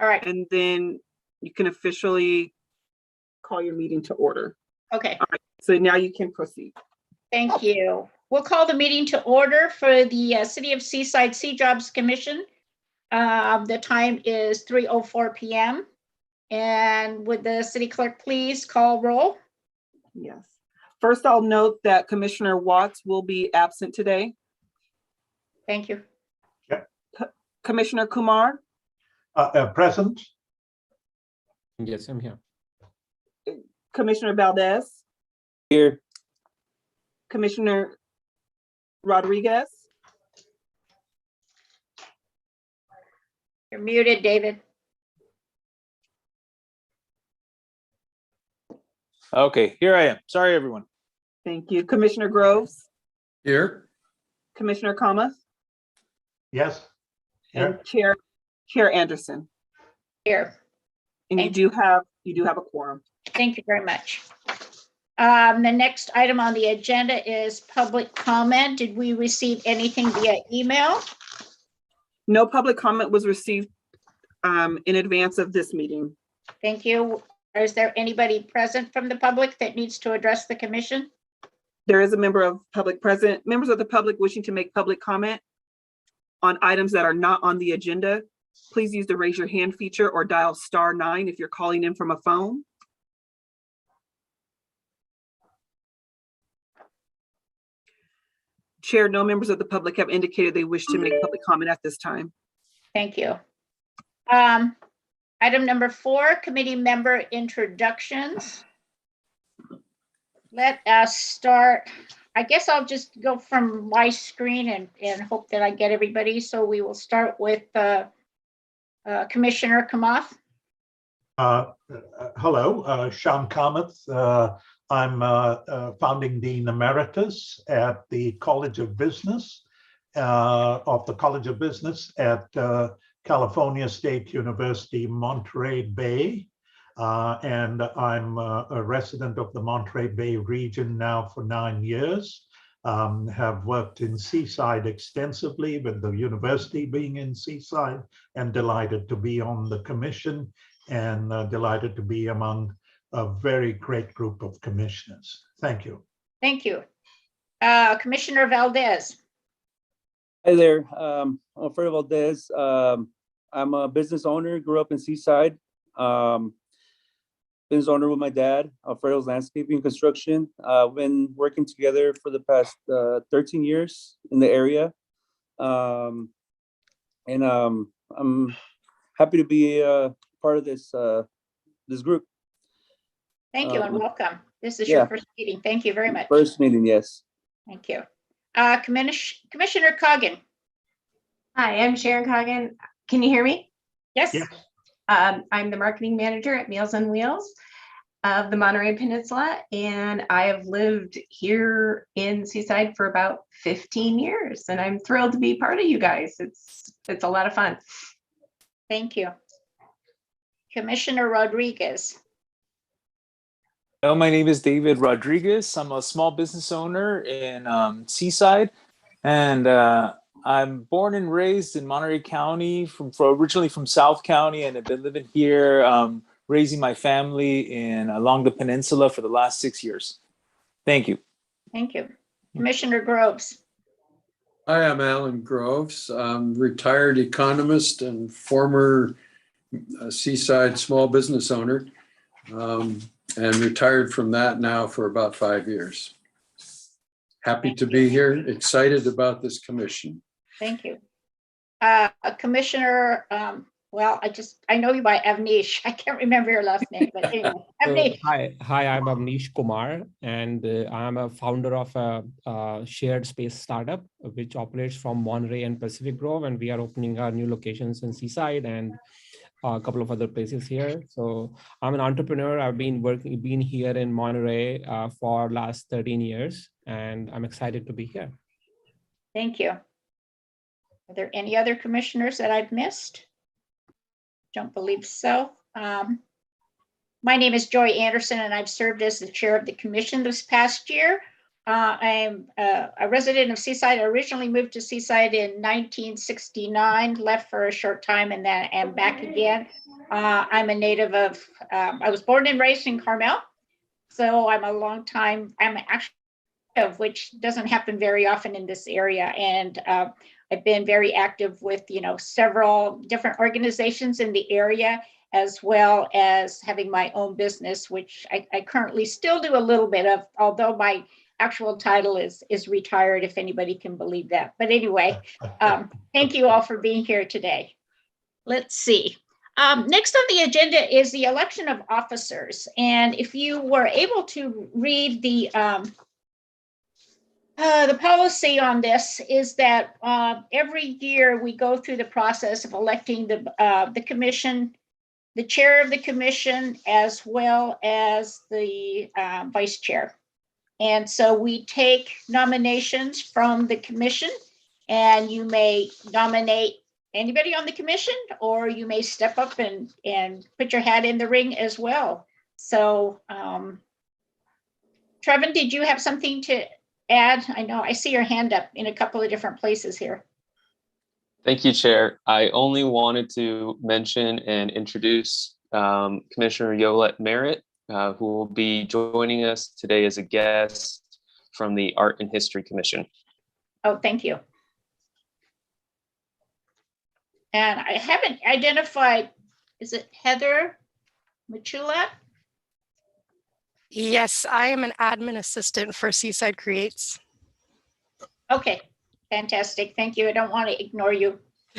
All right. And then you can officially call your meeting to order. Okay. All right. So now you can proceed. Thank you. We'll call the meeting to order for the City of Seaside Sea Jobs Commission. The time is 3:04 p.m. And would the city clerk please call roll? Yes. First, I'll note that Commissioner Watts will be absent today. Thank you. Commissioner Kumar, Present. Yes, I'm here. Commissioner Valdez, Here. Commissioner Rodriguez, You're muted, David. Okay, here I am. Sorry, everyone. thank you. Commissioner Groves, Here. Commissioner Kamath, Yes. and Chair Anderson. Here. And you do have a quorum. Thank you very much. The next item on the agenda is public comment. Did we receive anything via email? No public comment was received in advance of this meeting. Thank you. Is there anybody present from the public that needs to address the commission? There is a member of public present. Members of the public wishing to make public comment on items that are not on the agenda, please use the raise your hand feature or dial *9 if you're calling in from a phone. Chair, no members of the public have indicated they wish to make public comment at this time. Thank you. Item number 4, committee member introductions. Let us start. I guess I'll just go from my screen and hope that I get everybody. So we will start with Commissioner Kamath. Hello, Sharon Coggin. I'm founding Dean Emeritus at the College of Business at California State University, Monterey Bay. And I'm a resident of the Monterey Bay region now for 9 years. Have worked in Seaside extensively with the university being in Seaside, and delighted to be on the commission and delighted to be among a very great group of commissioners. Thank you. Thank you. Commissioner Valdez. Hi there. I'm Fred Valdez. I'm a business owner, grew up in Seaside. Business owner with my dad, Alfredo's Landscaping and Construction. Been working together for the past 13 years in the area. I'm happy to be part of this group. Thank you and welcome. This is your first meeting. Thank you very much. First meeting, yes. Thank you. Commissioner Coggin. Hi, I'm Sharon Coggin. Can you hear me? Yes. Yeah. I'm the marketing manager at Meals on Wheels of the Monterey Peninsula, and I have lived here in Seaside for about 15 years, and I'm thrilled to be part of you guys. It's a lot of fun. Thank you. Commissioner Rodriguez. Hello, my name is David Rodriguez. I'm a small business owner in Seaside, and I'm born and raised in Monterey County, originally from South County, and have been living here, raising my family along the peninsula for the last 6 years. Thank you. Thank you. Commissioner Groves. Hi, I'm Alan Groves. I'm retired economist and former Seaside small business owner, and retired from that now for about 5 years. Happy to be here, excited about this commission. Thank you. Commissioner, well, I know you by Avnish. I can't remember your last name, but anyway, Avnish. Hi, I'm Avnish Kumar, and I'm a founder of a shared space startup, which operates from Monterey and Pacific Grove, and we are opening our new locations in Seaside and a couple of other places here. So I'm an entrepreneur. I've been here in Monterey for last 13 years, and I'm excited to be here. Thank you. Are there any other commissioners that I've missed? Don't believe so. My name is Joy Anderson, and I've served as the chair of the commission this past year. I'm a resident of Seaside. I originally moved to Seaside in 1969, left for a short time, and then am back again. I'm a native of, I was born and raised in Carmel. So I'm actually of which doesn't happen very often in this area. And I've been very active with, several different organizations in the area, as well as having my own business, which I currently still do a little bit of, although my actual title is retired, if anybody can believe that. But anyway, thank you all for being here today. Let's see. Next on the agenda is the election of officers. And if you were able to read the policy on this is that every year we go through the process of electing the commission, the chair of the commission, as well as the vice chair. And so we take nominations from the commission, and you may nominate anybody on the commission, or you may step up and put your hat in the ring as well. So, Trevin, did you have something to add? I know I see your hand up in a couple of different places here. Thank you, Chair. I only wanted to mention and introduce Commissioner Yolette Merritt, who will be joining us today as a guest from the Art and History Commission. Oh, thank you. And I haven't identified, is it Heather Machula? Yes, I am an admin assistant for Seaside Creates. Okay, fantastic. Thank you. I don't want to ignore you.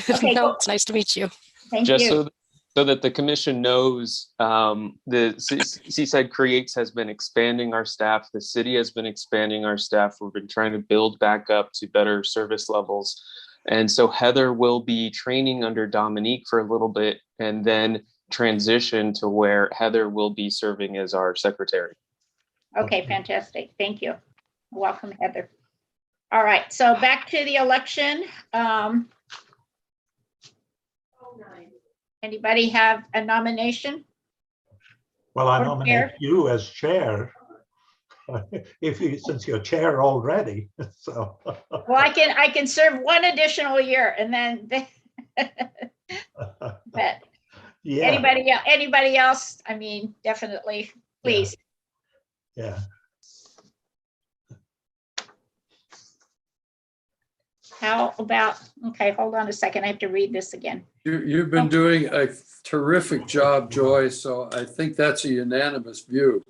Okay, No, cool. it's nice to meet you. Thank Just you. so that the commission knows, the Seaside Creates has been expanding our staff. The city has been expanding our staff. We've been trying to build back up to better service levels. And so Heather will be training under Dominique for a little bit and then transition to where Heather will be serving as our secretary. Okay, fantastic. Thank you. Welcome, Heather. All right, so back to the election. Anybody have a nomination? Well, I Or nominate chair. you as chair. Since you're chair already, so. Well, I can serve one additional year and then, but Yeah, anybody else? I mean, definitely, please. yeah. How about, okay, hold on a second. I have to read this again. You've been doing a terrific job, Joy, so I think that's a unanimous view.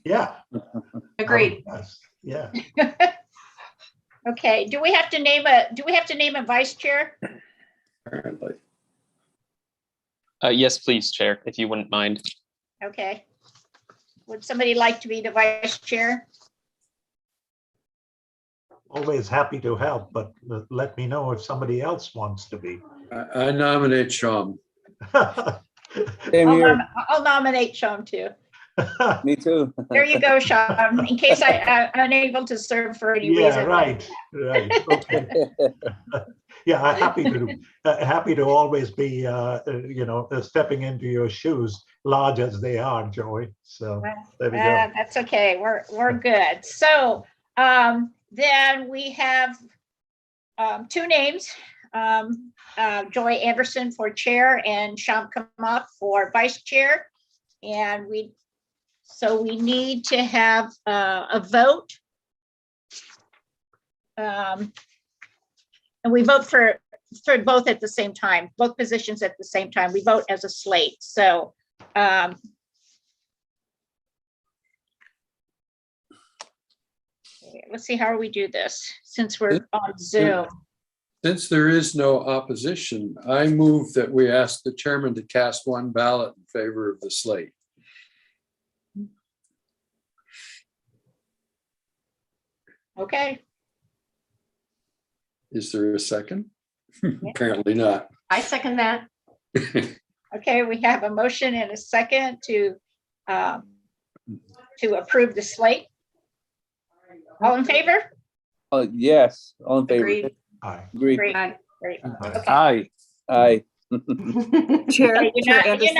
Yeah. Agreed. Yeah. Okay, do we have to name a vice chair? Apparently. Yes, please, Chair, if you wouldn't mind. Okay. Would somebody like to be the vice chair? Always happy to help, but let me know if somebody else wants to be. I nominate Sean. Same here. I'll nominate Sean too. Me too. There you go, Sean, in case I'm unable to serve for any Yeah, reason. right. Okay. Yeah, I'm happy to always be, stepping into your shoes, large as they are, Joey. So there we go. That's okay. We're good. So then we have two names, Joy Anderson for chair and Sham Kamat for vice chair. And we need to have a vote. And we vote for both at the same time, both positions at the same time. We vote as a slate. So let's see how we do this since we're on Zoom. Since there is no opposition, I move that we ask the chairman to cast one ballot in favor of the slate. Okay. Is there a second? Apparently not. I second that. Okay, we have a motion and a second to approve the slate. All in favor? Yes, all in favor. Agreed. Aye. Agree. Great, Aye. great. Okay. Aye. Aye. Chair, Okay, Chair Anderson,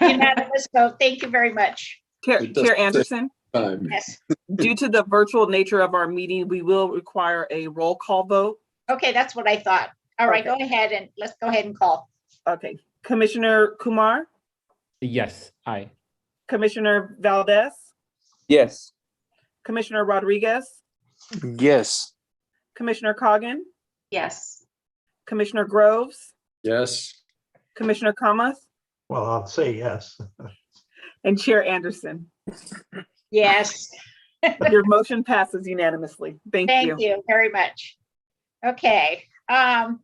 unanimous vote. Thank you very much. Chair Anderson, Time. Yes. due to the virtual nature of our meeting, we will require a roll call vote. Okay, that's what I thought. All right, Okay. go ahead and let's go ahead and call. Okay, Commissioner Kumar, Yes, aye. Commissioner Valdez, Yes. Commissioner Rodriguez, Yes. Commissioner Coggin, Yes. Commissioner Groves, Yes. Commissioner Kamath, Well, I'll say yes. and Chair Anderson. Yes, Your motion passes unanimously. Thank thank you. you very much. Okay. Item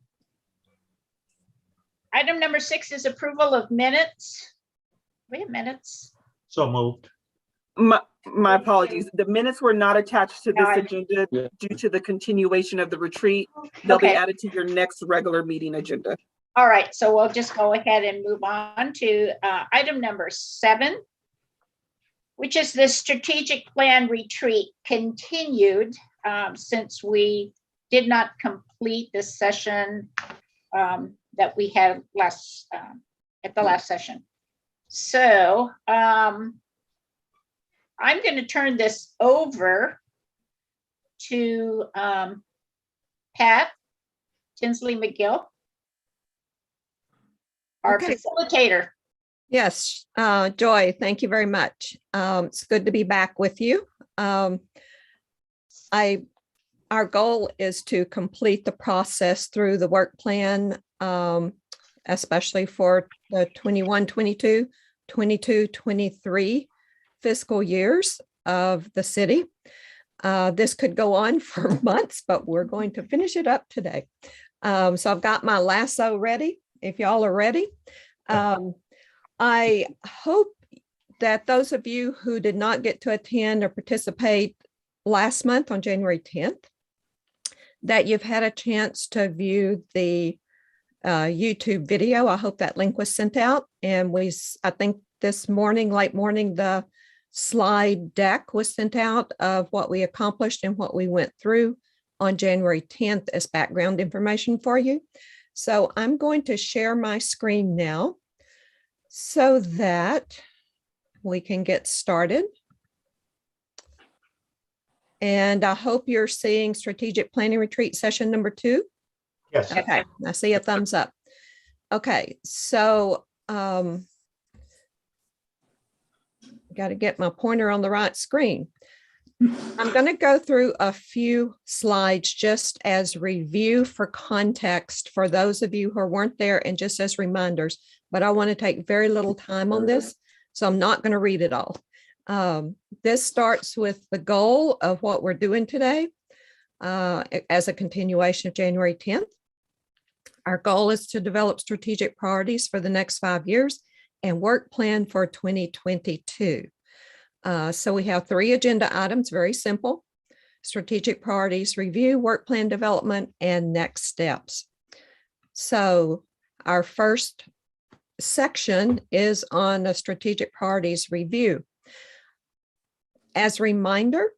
number 6 is approval of minutes. We have minutes. So moved. My apologies. The minutes were not attached to this No, I- agenda Yeah. due to the continuation of the retreat. They'll be Okay. added to your next regular meeting agenda. All right, so we'll just go ahead and move on to item number 7, which is the strategic plan retreat continued since we did not complete the session that we had at the last session. So I'm going to turn this over to Pat Tinsley McGill, our Okay. facilitator. Yes, Joy, thank you very much. It's good to be back with you. Our goal is to complete the process through the work plan, especially for the 21-22, 22-23 fiscal years of the city. This could go on for months, but we're going to finish it up today. So I've got my lasso ready, if y'all are ready. I hope that those of you who did not get to attend or participate last month on January 10th, that you've had a chance to view the YouTube video. I hope that link was sent out. And I think this morning, late morning, the slide deck was sent out of what we accomplished and what we went through on January 10th as background information for you. So I'm going to share my screen now so that we can get started. And I hope you're seeing Strategic Planning Retreat session number 2. Yes. Okay, I see a thumbs up. Okay, so got to get my pointer on the right screen. I'm going to go through a few slides just as review for context for those of you who weren't there and just as reminders, but I want to take very little time on this, so I'm not going to read it all. This starts with the goal of what we're doing today as a continuation of January 10th. Our goal is to develop strategic priorities for the next 5 years and work plan for 2022. So we have 3 agenda items, very simple: strategic priorities review, work plan development, and next steps. So our first section is on a strategic priorities review. As a reminder,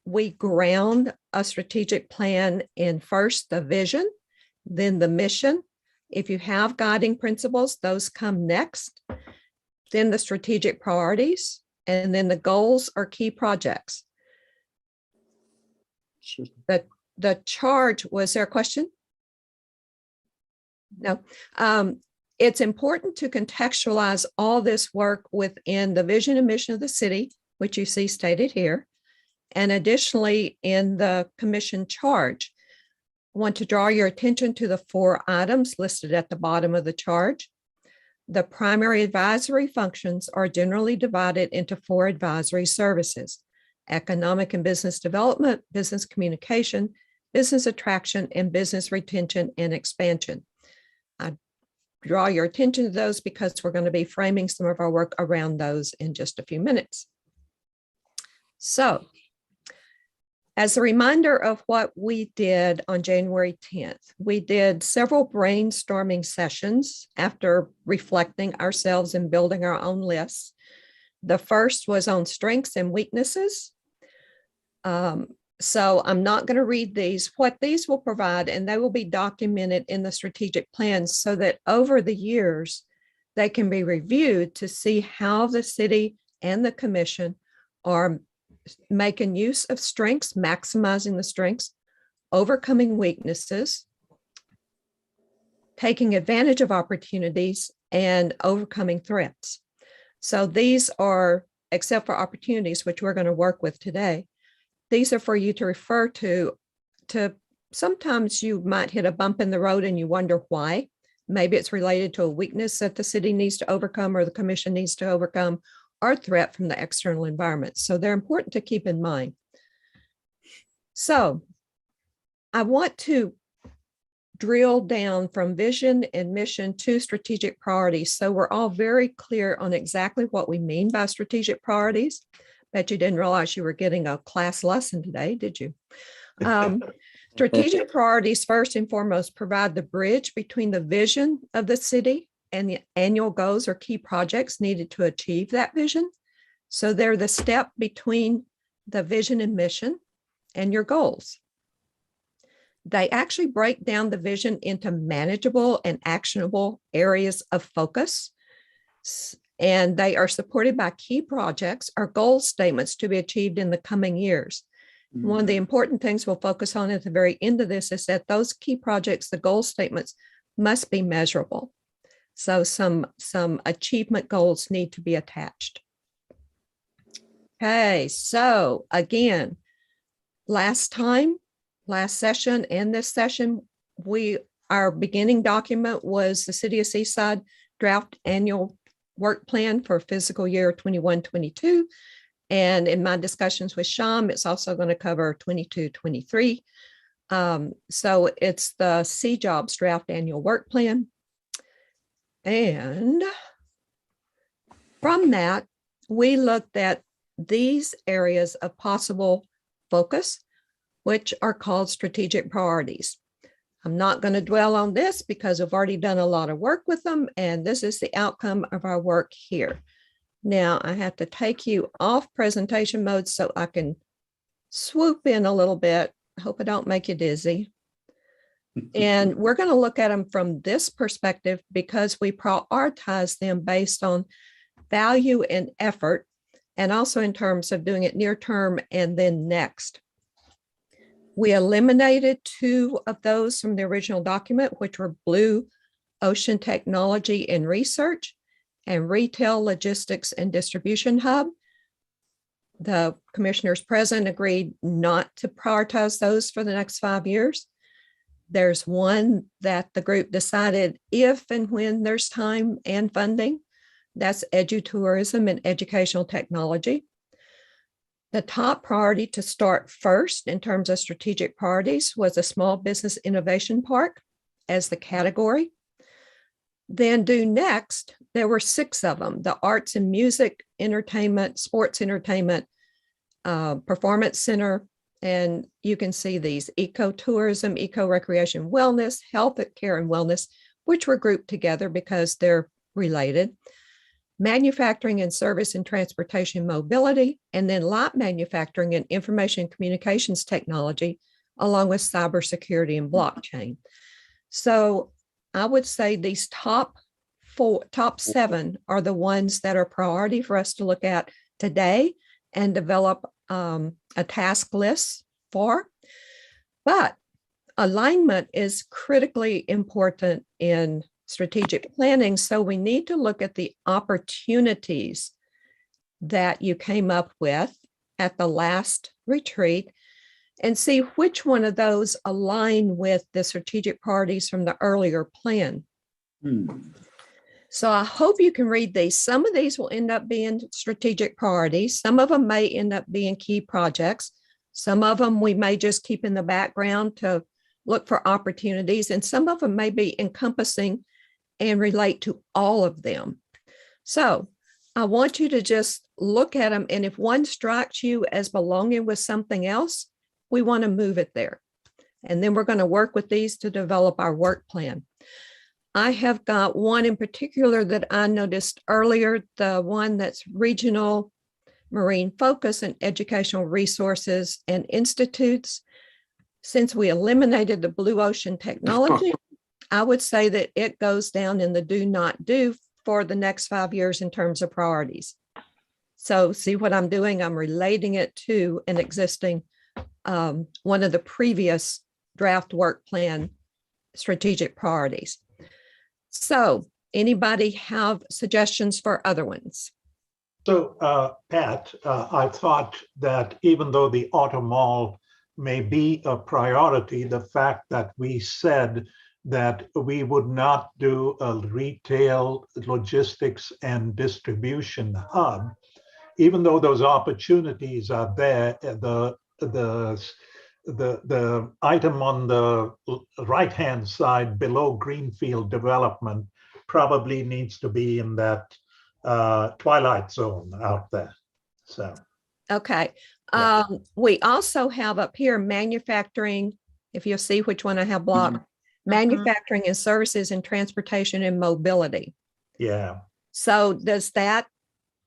we ground a strategic plan in first the vision, then the mission. If you have guiding principles, those come next. Then the strategic priorities, and then the goals or key projects. Sure. The charge, was there a question? No. It's important to contextualize all this work within the vision and mission of the city, which you see stated here. And additionally, in the commission charge, I want to draw your attention to the 4 items listed at the bottom of the charge. The primary advisory functions are generally divided into 4 advisory services: economic and business development, business communication, business attraction, and business retention and expansion. I draw your attention to those because we're going to be framing some of our work around those in just a few minutes. So, as a reminder of what we did on January 10th, we did several brainstorming sessions after reflecting ourselves and building our own lists. The first was on strengths and weaknesses. So I'm not going to read these. What these will provide, and they will be documented in the strategic plans so that over the years, they can be reviewed to see how the city and the commission are making use of strengths, maximizing the strengths, overcoming weaknesses, taking advantage of opportunities, and overcoming threats. So these are, except for opportunities, which we're going to work with today, these are for you to refer to sometimes you might hit a bump in the road and you wonder why. Maybe it's related to a weakness that the city needs to overcome or the commission needs to overcome, or threat from the external environment. So they're important to keep in mind. So I want to drill down from vision and mission to strategic priorities. So we're all very clear on exactly what we mean by strategic priorities. Bet you didn't realize you were getting a class lesson today, did you? Strategic priorities, first and foremost, provide the bridge between the vision of the city and the annual goals or key projects needed to achieve that vision. So they're the step between the vision and mission and your goals. They actually break down the vision into manageable and actionable areas of focus. And they are supported by key projects or goal statements to be achieved in the coming years. One of the important things we'll focus on at the very end of this is that those key projects, the goal statements, must be measurable. So some achievement goals need to be attached. Okay, so again, last session and this session, our beginning document was the City of Seaside draft annual work plan for fiscal year 21-22. And in my discussions with Sham, it's also going to cover 22-23. So it's the C-Jobs draft annual work plan. And from that, we looked at these areas of possible focus, which are called strategic priorities. I'm not going to dwell on this because I've already done a lot of work with them, and this is the outcome of our work here. Now I have to take you off presentation mode so I can swoop in a little bit. I hope I don't make you dizzy. And we're going to look at them from this perspective because we prioritize them based on value and effort, and also in terms of doing it near term and then next. We eliminated 2 of those from the original document, which were Blue Ocean Technology and Research and Retail Logistics and Distribution Hub. The commissioners present agreed not to prioritize those for the next 5 years. There's one that the group decided if and when there's time and funding, that's edutourism and educational technology. The top priority to start first in terms of strategic priorities was a small business innovation park as the category. Then due next, there were 6 of them: the arts and music, entertainment, sports entertainment, performance center, and you can see these: ecotourism, eco-recreation, wellness, health care and wellness, which were grouped together because they're related, manufacturing and service and transportation mobility, and then light manufacturing and information and communications technology, along with cybersecurity and blockchain. So I would say these top 7 are the ones that are priority for us to look at today and develop a task list for. But alignment is critically important in strategic planning. So we need to look at the opportunities that you came up with at the last retreat and see which one of those align with the strategic priorities from the earlier plan. So I hope you can read these. Some of these will end up being strategic priorities. Some of them may end up being key projects. Some of them we may just keep in the background to look for opportunities. And some of them may be encompassing and relate to all of them. So I want you to just look at them. And if one strikes you as belonging with something else, we want to move it there. And then we're going to work with these to develop our work plan. I have got one in particular that I noticed earlier, the one that's regional marine focus and educational resources and institutes. Since we eliminated the blue ocean technology, I would say that it goes down in the do not do for the next 5 years in terms of priorities. So see what I'm doing? I'm relating it to an existing one of the previous draft work plan strategic priorities. So anybody have suggestions for other ones? So, Pat, I thought that even though the auto mall may be a priority, the fact that we said that we would not do a retail logistics and distribution hub, even though those opportunities are there, the item on the right-hand side below Greenfield Development probably needs to be in that twilight zone out there. So, Okay. Yeah. We also have up here manufacturing, if you'll see which one I have blocked, manufacturing and services and transportation and mobility. yeah, So does that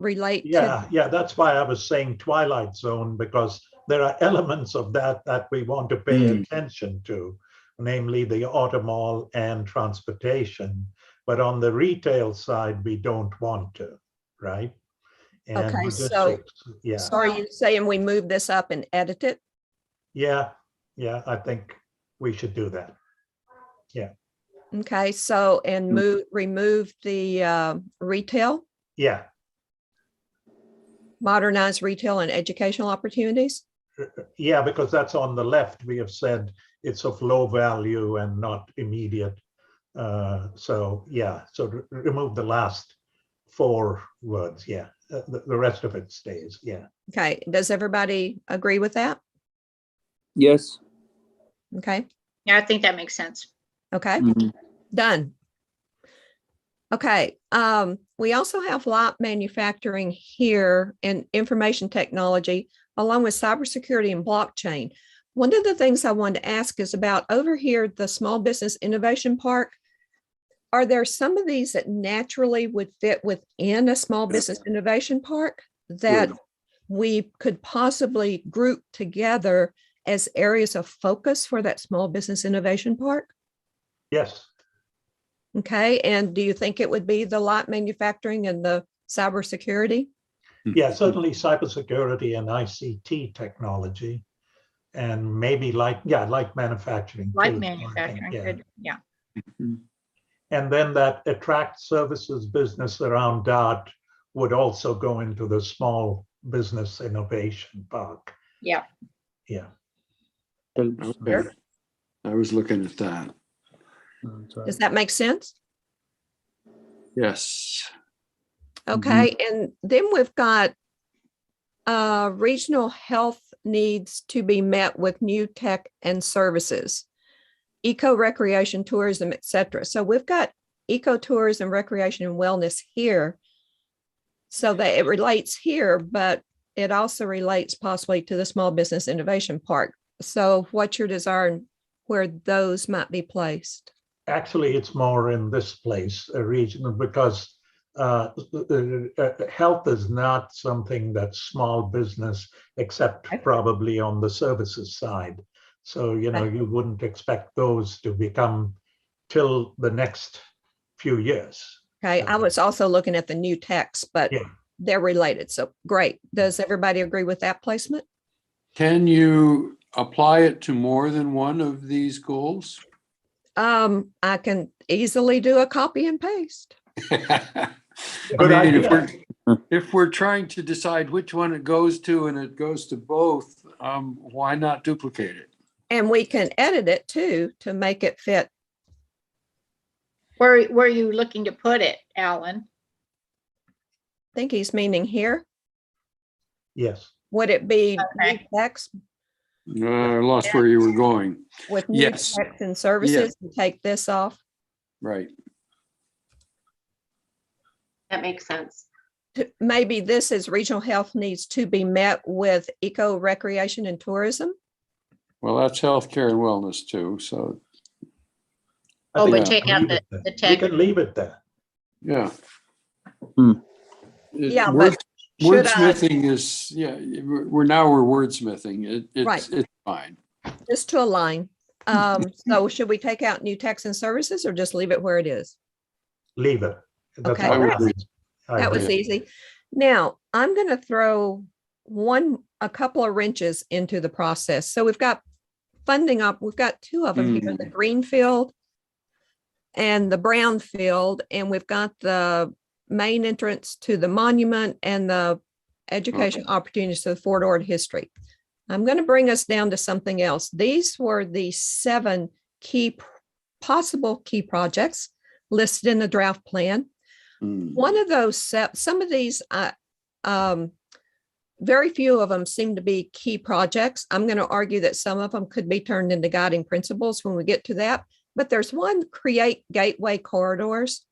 relate to? yeah, that's why I was saying twilight zone, because there are elements of that that we want to pay attention to, namely the auto mall and transportation. But on the retail side, we don't want to, right? And Okay, so- logistics, yeah, So are you saying we move this up and edit it? yeah, I think we should do that. Okay, so and remove the retail, Yeah, modernize retail and educational opportunities. yeah, because that's on the left. We have said it's of low value and not immediate. So yeah, so remove the last 4 words. Yeah, the rest of it stays. Yeah. Okay, does everybody agree with that? Yes. Okay, Yeah, I think that makes sense. okay, done. Okay, we also have light manufacturing here and information technology, along with cybersecurity and blockchain. One of the things I wanted to ask is about over here, the Small Business Innovation Park. Are there some of these that naturally would fit within a small business innovation park that we could possibly group together as areas of focus for that small business innovation park? Yes. Okay, and do you think it would be the light manufacturing and the cybersecurity? Yeah, certainly cybersecurity and ICT technology, and maybe like manufacturing. Light too, manufacturing, yeah. good, yeah. And then that attract services business around DOT would also go into the small business innovation park. Yeah. Yeah. Okay. I was looking at that. Does that make sense? Yes. Okay, and then we've got regional health needs to be met with new tech and services, eco recreation, tourism, etc. So we've got ecotourism, recreation, and wellness here. So that it relates here, but it also relates possibly to the Small Business Innovation Park. So what's your desire where those might be placed? Actually, it's more in this place, regional, because health is not something that's small business, except probably on the services side. So, you wouldn't expect those to become till the next few years. Okay, I was also looking at the new text, but Yeah. they're related. So great. Does everybody agree with that placement? Can you apply it to more than one of these goals? I can easily do a copy and paste. Good idea. If we're trying to decide which one it goes to and it goes to both, why not duplicate it? And we can edit it too to make it fit. Where are you looking to put it, Alan? I think he's meaning here. Yes. Would it be new Okay. text I lost where you were going. with new Yes. text and services and take this off? Right. That makes sense. Maybe this is regional health needs to be met with eco recreation and tourism. Well, that's healthcare and wellness too. So, I Oh, think but we take can out leave it the there. tech. We can leave it there. yeah. Yeah, but should I- Wordsmithing is, we're wordsmithing. Right. It's fine. Just to align. So should we take out new text and services or just leave it where it is? Leave it. That's Okay. all I right. would I That was agree. easy. Now, I'm going to throw a couple of wrenches into the process. So we've got funding up, we've got 2 of them here, the Greenfield and the brownfield, and we've got the main entrance to the monument and the education opportunities to the Fort Ord history. I'm going to bring us down to something else. These were the 7 possible key projects listed in the draft plan. One of those, some of these, very few of them seem to be key projects. I'm going to argue that some of them could be turned into guiding principles when we get to that. But there's one, create gateway corridors.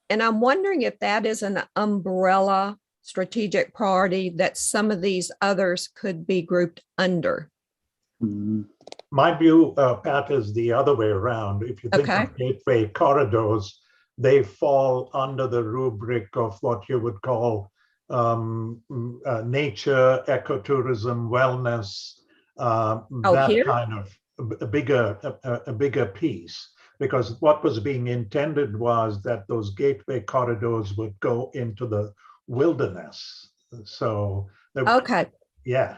And I'm wondering if that is an umbrella strategic priority that some of these others could be grouped under. My view, Pat, is the other way around. If you think of gateway corridors, they fall under the rubric of what you would call nature, ecotourism, wellness, that kind of a bigger piece. Because what was being intended was that those gateway corridors would go into the wilderness. So yeah.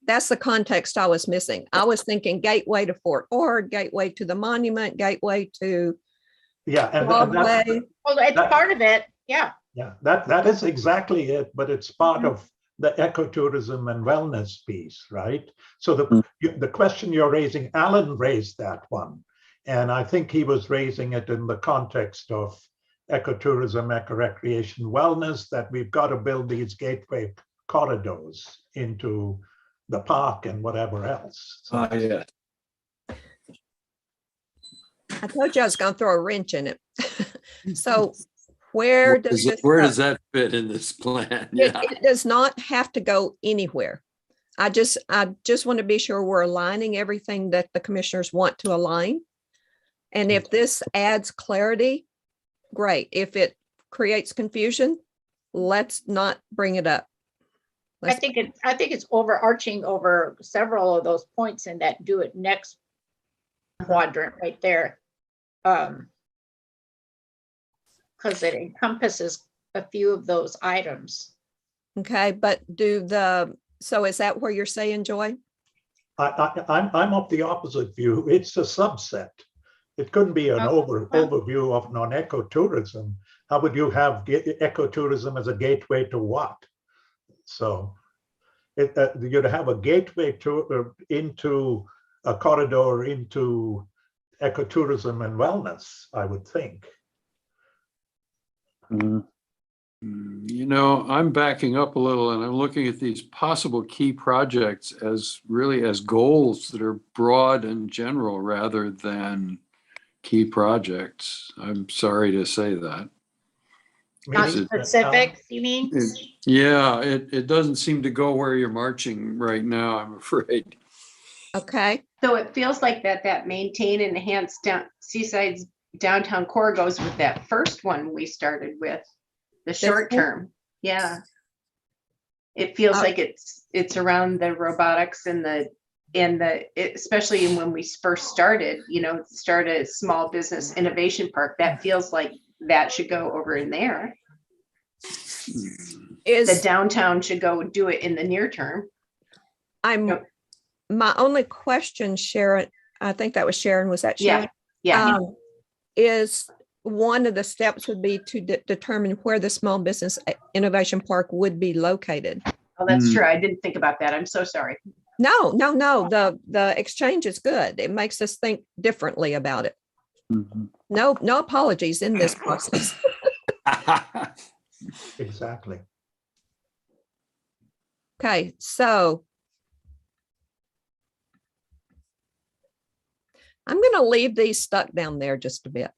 That's the context I was missing. I was thinking gateway to Fort Ord, gateway to the monument, gateway to and Broadway. Well, it's part of it. Yeah, that is exactly it, but it's part of the ecotourism and wellness piece, right? So the question you're raising, Alan raised that one, and I think he was raising it in the context of ecotourism, eco-recreation, wellness, that we've got to build these gateway corridors into the park and whatever else. So, yeah. I told you I was going to throw a wrench in it. So where does that fit in this plan? It does not have to go anywhere. I just want to be sure we're aligning everything that the commissioners want to align. And if this adds clarity, great. If it creates confusion, let's not bring it up. I think it's overarching over several of those points in that do it next quadrant right there. Because it encompasses a few of those items. Okay, but so is that where you're saying, Joy? I'm of the opposite view. It's a subset. It couldn't be an overview of non-ecotourism. How would you have ecotourism as a gateway to what? So you'd have a gateway into a corridor into ecotourism and wellness, I would think. You know, I'm backing up a little and I'm looking at these possible key projects as really as goals that are broad and general rather than key projects. I'm sorry to say that. Not specifics, you mean? Yeah, it doesn't seem to go where you're marching right now, I'm afraid. Okay. So it feels like that maintain and enhance Seaside's downtown core goes with that first one we started with, the short term. Yeah. It feels like it's around the robotics and especially when we first started, start a small business innovation park. That feels like that should go over in there. The downtown should go do it in the near term. My only question, Sharon, I think that was Sharon, was that Sharon? Yeah. Is one of the steps would be to determine where the small business innovation park would be located. Oh, that's true. I didn't think about that. I'm so sorry. No. The exchange is good. It makes us think differently about it. No apologies in this process. Exactly. Okay, so I'm going to leave these stuck down there just a bit.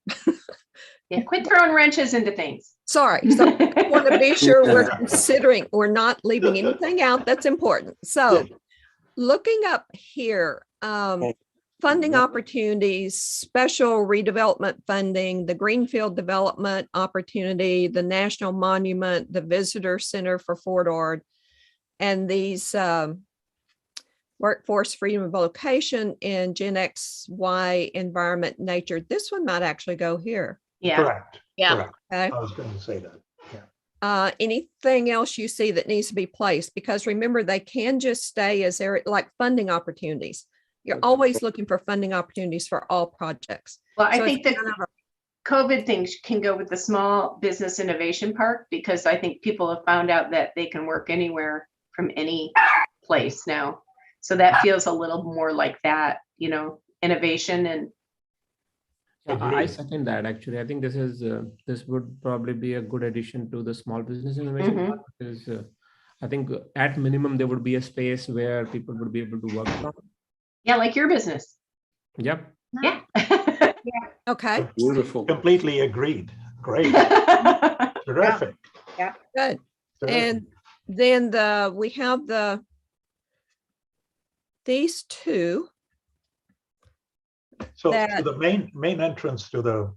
Yeah, quit throwing wrenches into things. Sorry. So I want to be sure we're not leaving anything out that's important. So looking up here, funding opportunities, special redevelopment funding, the Greenfield development opportunity, the National Monument, the Visitor Center for Fort Ord, and these workforce freedom of location in Gen X, Y, environment, nature. This one might actually go here. Yeah. Correct. Yeah. Correct. Okay. I was going to say that. Yeah. Anything else you see that needs to be placed? Because remember, they can just stay as like funding opportunities. You're always looking for funding opportunities for all projects. Well, I So think it's that kind of COVID things can go with the Small Business Innovation Park, because I think people have found out that they can work anywhere from any place now. So that feels a little more like that, innovation and I Agreed. second that actually. I think this would probably be a good addition to the small business innovation Mhm. part, because I think at minimum there would be a space where people would be able to work from. yeah, like your business. Yep. Yeah. okay, Beautiful. Completely agreed. Great, terrific. good. terrific. And then we have these two. So that- the main entrance to the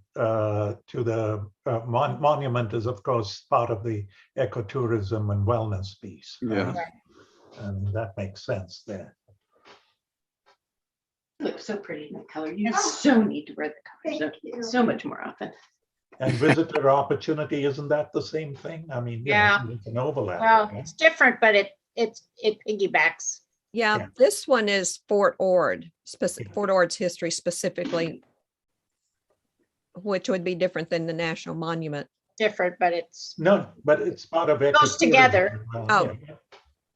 monument is, of course, part of the ecotourism and wellness piece. Yeah. And that makes sense there. You look so pretty in that color. You so need to wear the color so much more often. And visitor opportunity, isn't that the same thing? I mean, Yeah. it's an overlap. Well, right? it's different, but it piggybacks. Yeah, Yeah. this one is Fort Ord, Fort Ord's history specifically, which would be different than the National Monument. Different, but it's No, but it's part of it. Goes together. Oh.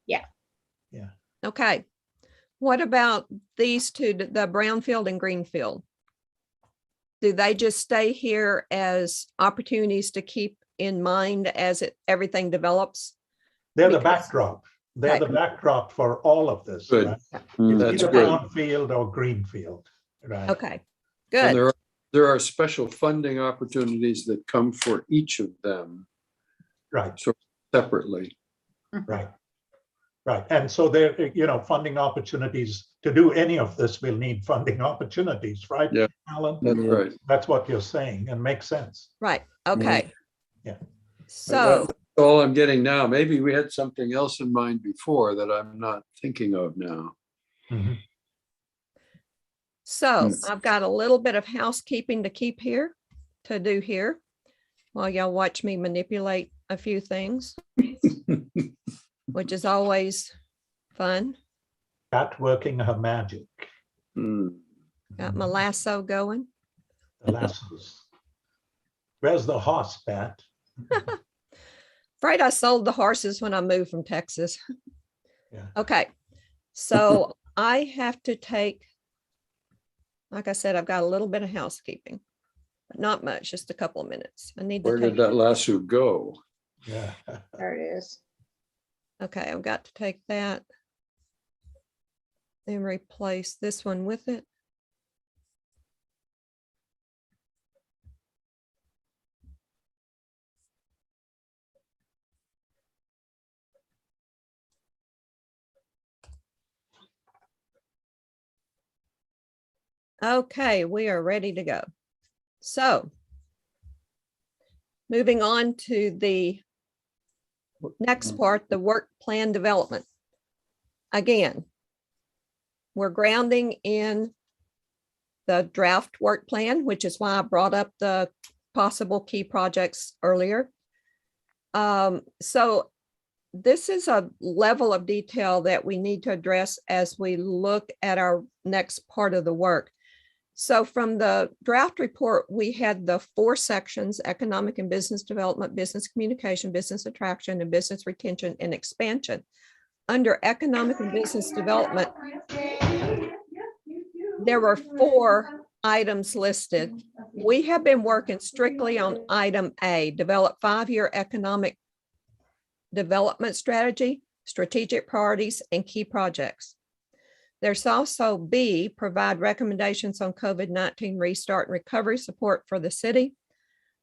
Yeah. Okay. What about these two, the Brownfield and Greenfield? Do they just stay here as opportunities to keep in mind as everything develops? They're the Because- backdrop. They're the Okay. backdrop for all of this. Good. Right? Mm, It's that's either good. brownfield or greenfield. Right. Okay, And good. there are special funding opportunities that come for each of them Right. separately. Right. Right. And so there, funding opportunities to do any of this will need funding opportunities, right? Yeah. Alan? That's right. That's what you're saying and makes sense. Right, okay. Yeah. So, That's all I'm getting now. Maybe we had something else in mind before that I'm not thinking of now. Mhm. so I've got a little bit of housekeeping to do here, while y'all watch me manipulate a few things, which is always fun. Cat working her magic. Hmm. Got my lasso going. The lassos. Where's the horse, Pat? Afraid I sold the horses when I moved from Texas. Yeah. Okay, so I have to take, like I said, I've got a little bit of housekeeping, but not much, just a couple of minutes. I need to Where did take, that lasso go? Yeah. there it is. okay, I've got to take that and replace this one with it. Okay, we are ready to go. So moving on to the next part, the work plan development. Again, we're grounding in the draft work plan, which is why I brought up the possible key projects earlier. So this is a level of detail that we need to address as we look at our next part of the work. So from the draft report, we had the 4 sections: economic and business development, business communication, business attraction, and business retention and expansion. Under economic and business development, there were 4 items listed. We have been working strictly on item A, develop 5-year economic development strategy, strategic priorities, and key projects. There's also B, provide recommendations on COVID-19 restart and recovery support for the city.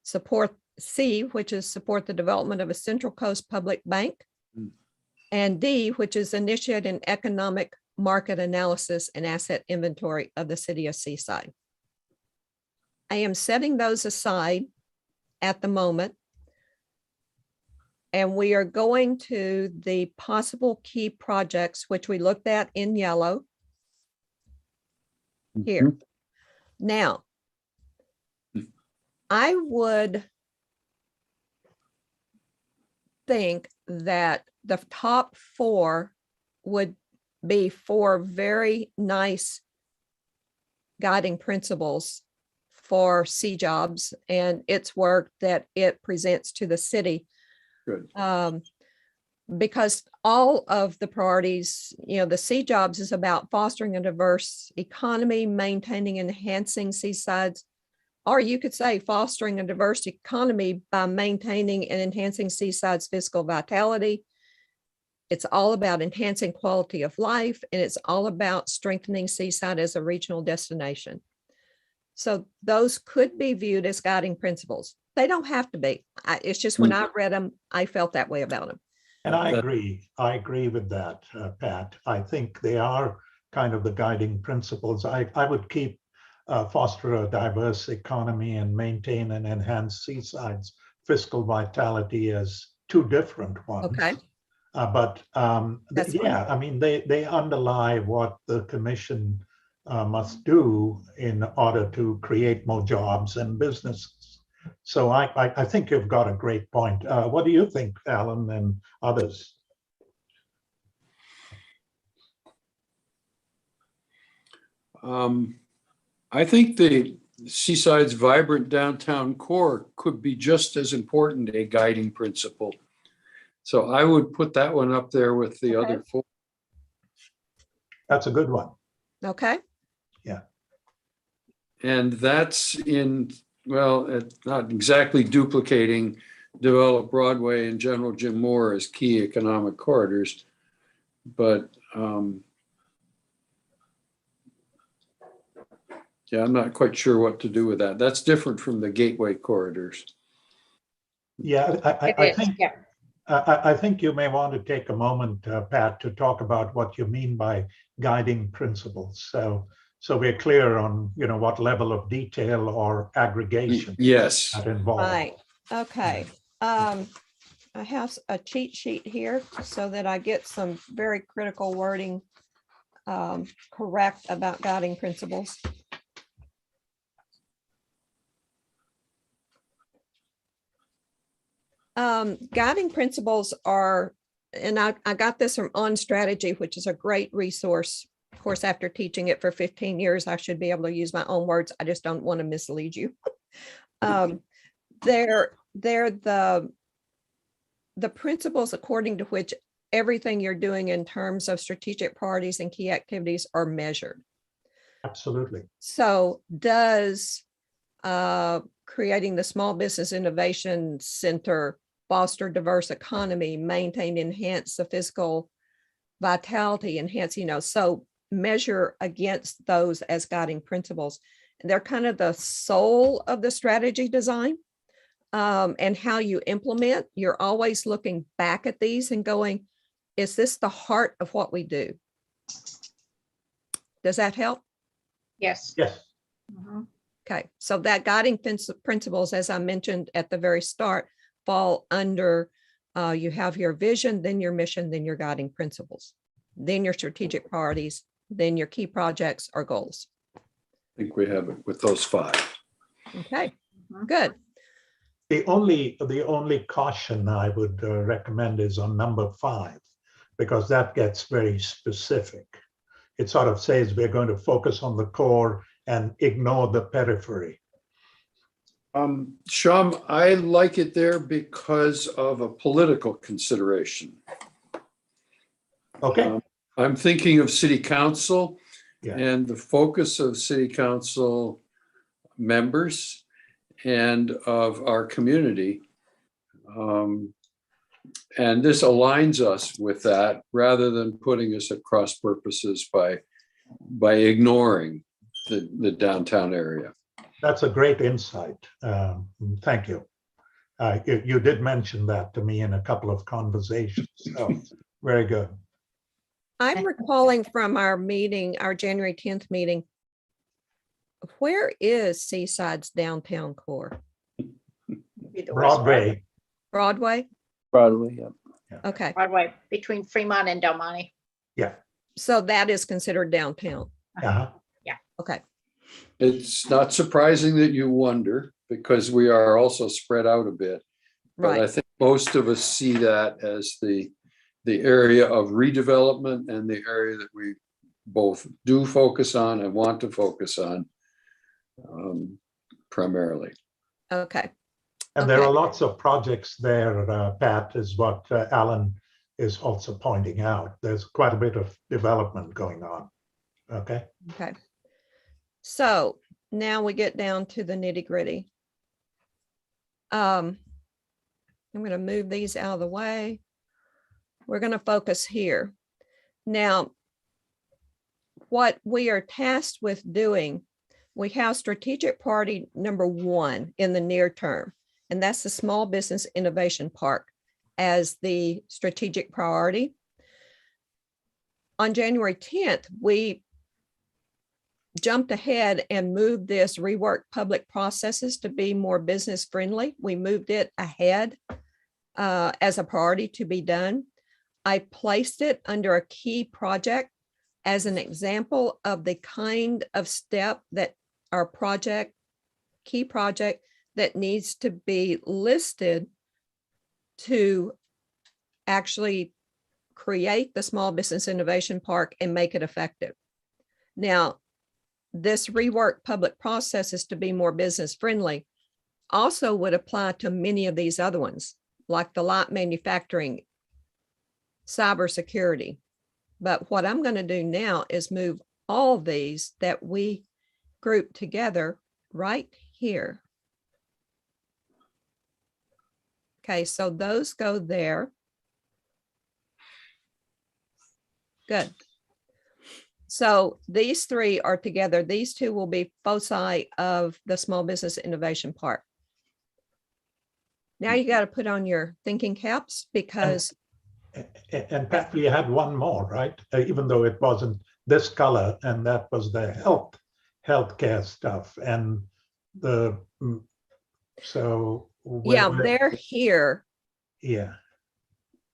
Support C, which is support the development of a Central Coast Public Bank. And D, which is initiate an economic market analysis and asset inventory of the city of Seaside. I am setting those aside at the moment. And we are going to the possible key projects, which we looked at in yellow here. Now, I would think that the top 4 would be 4 very nice guiding principles for C Jobs and its work that it presents to the city. Good. Because all of the priorities, the C Jobs is about fostering a diverse economy, maintaining and enhancing Seaside's, or you could say fostering a diverse economy by maintaining and enhancing Seaside's fiscal vitality. It's all about enhancing quality of life, and it's all about strengthening Seaside as a regional destination. So those could be viewed as guiding principles. They don't have to be. It's just when I read them, I felt that way about them. And I agree. I agree with that, Pat. I think they are kind of the guiding principles. I would keep foster a diverse economy and maintain and enhance Seaside's fiscal vitality as two different ones. Okay. Yeah, I mean, they underlie what the commission must do in order to create more jobs and businesses. So I think you've got a great point. What do you think, Alan and others? I think the Seaside's vibrant downtown core could be just as important a guiding principle. So I would put that one up there with the other four. That's a good one. Okay. Yeah. And that's not exactly duplicating develop Broadway and General Jim Moore as key economic corridors, but yeah, I'm not quite sure what to do with that. That's different from the gateway corridors. Yeah, I think you may want to take a moment, Pat, to talk about what you mean by guiding principles. So we're clear on, what level of detail or aggregation Yes. that involved. Right. Okay. I have a cheat sheet here so that I get some very critical wording correct about guiding principles. Guiding principles are, and I got this from On Strategy, which is a great resource. Of course, after teaching it for 15 years, I should be able to use my own words. I just don't want to mislead you. They're the principles according to which everything you're doing in terms of strategic priorities and key activities are measured. Absolutely. So does creating the Small Business Innovation Center foster diverse economy, maintain, enhance the fiscal vitality, enhance, so measure against those as guiding principles. They're kind of the soul of the strategy design, and how you implement. You're always looking back at these and going, is this the heart of what we do? Does that help? Yes. Yes. Mhm. Okay, so that guiding principles, as I mentioned at the very start, fall under, you have your vision, then your mission, then your guiding principles, then your strategic priorities, then your key projects or goals. I think we have it with those five. Okay, Mhm. good. The only caution I would recommend is on number 5, because that gets very specific. It sort of says we're going to focus on the core and ignore the periphery. Sham, I like it there because of a political consideration. Okay. I'm thinking of city council Yeah. and the focus of city council members and of our community. And this aligns us with that rather than putting us at cross purposes by ignoring the downtown area. That's a great insight. Thank you. You did mention that to me in a couple of conversations. So very good. I'm recalling from our meeting, our January 10th meeting, where is Seaside's downtown core? Be the West Broadway. Broadway? Broadway, yeah. Okay, Broadway, between Fremont and Del Monte. Yeah. so that is considered downtown. Uh-huh. Okay, It's not surprising that you wonder because we are also spread out a bit. But I right. think most of us see that as the area of redevelopment and the area that we both do focus on and want to focus on primarily. Okay. And there are Okay. lots of projects there, Pat, is what Alan is also pointing out. There's quite a bit of development going on. Okay. Okay. So now we get down to the nitty gritty. I'm going to move these out of the way. We're going to focus here. Now, what we are tasked with doing, we have strategic priority number 1 in the near term, and that's the Small Business Innovation Park as the strategic priority. On January 10th, we jumped ahead and moved this rework public processes to be more business friendly. We moved it ahead as a priority to be done. I placed it under a key project as an example of the kind of step that our key project that needs to be listed to actually create the Small Business Innovation Park and make it effective. Now, this rework public processes to be more business friendly also would apply to many of these other ones, like the light manufacturing, cybersecurity. But what I'm going to do now is move all these that we group together right here. Okay, so those go there. Good. So these 3 are together. These 2 will be foci of the Small Business Innovation Park. Now you got to put on your thinking caps because. And Pat, we had one more, right? Even though it wasn't this color, and that was the healthcare stuff. And so. Yeah, they're here. Yeah.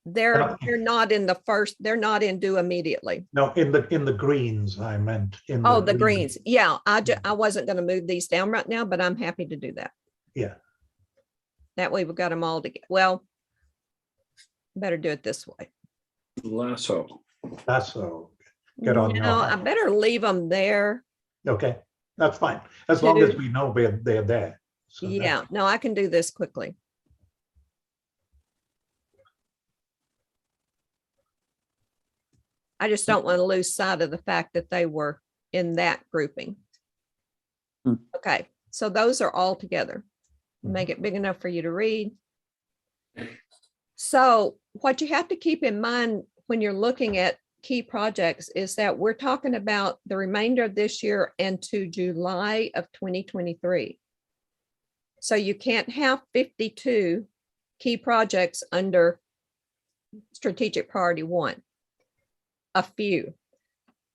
They're not in the first, they're not in due immediately. No, in the greens, I meant. Oh, the greens. Yeah, I wasn't going to move these down right now, but I'm happy to do that. Yeah. That way we've got them all together. Well, better do it this way. Lasso. Get on. No, I better leave them there. Okay, that's fine. As long as we know they're there. So yeah, no, I can do this quickly. I just don't want to lose sight of the fact that they were in that grouping. Okay, so those are all together. Make it big enough for you to read. So what you have to keep in mind when you're looking at key projects is that we're talking about the remainder of this year and to July of 2023. So you can't have 52 key projects under strategic priority 1. A few.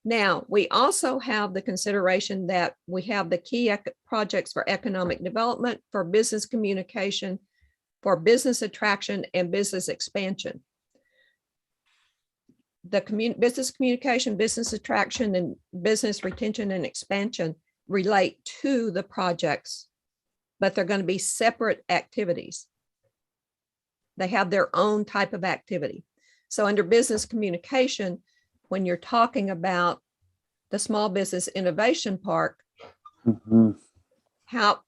Now, we also have the consideration that we have the key projects for economic development, for business communication, for business attraction and business expansion. The business communication, business attraction, and business retention and expansion relate to the projects, but they're going to be separate activities. They have their own type of activity. So under business communication, when you're talking about the Small Business Innovation Park,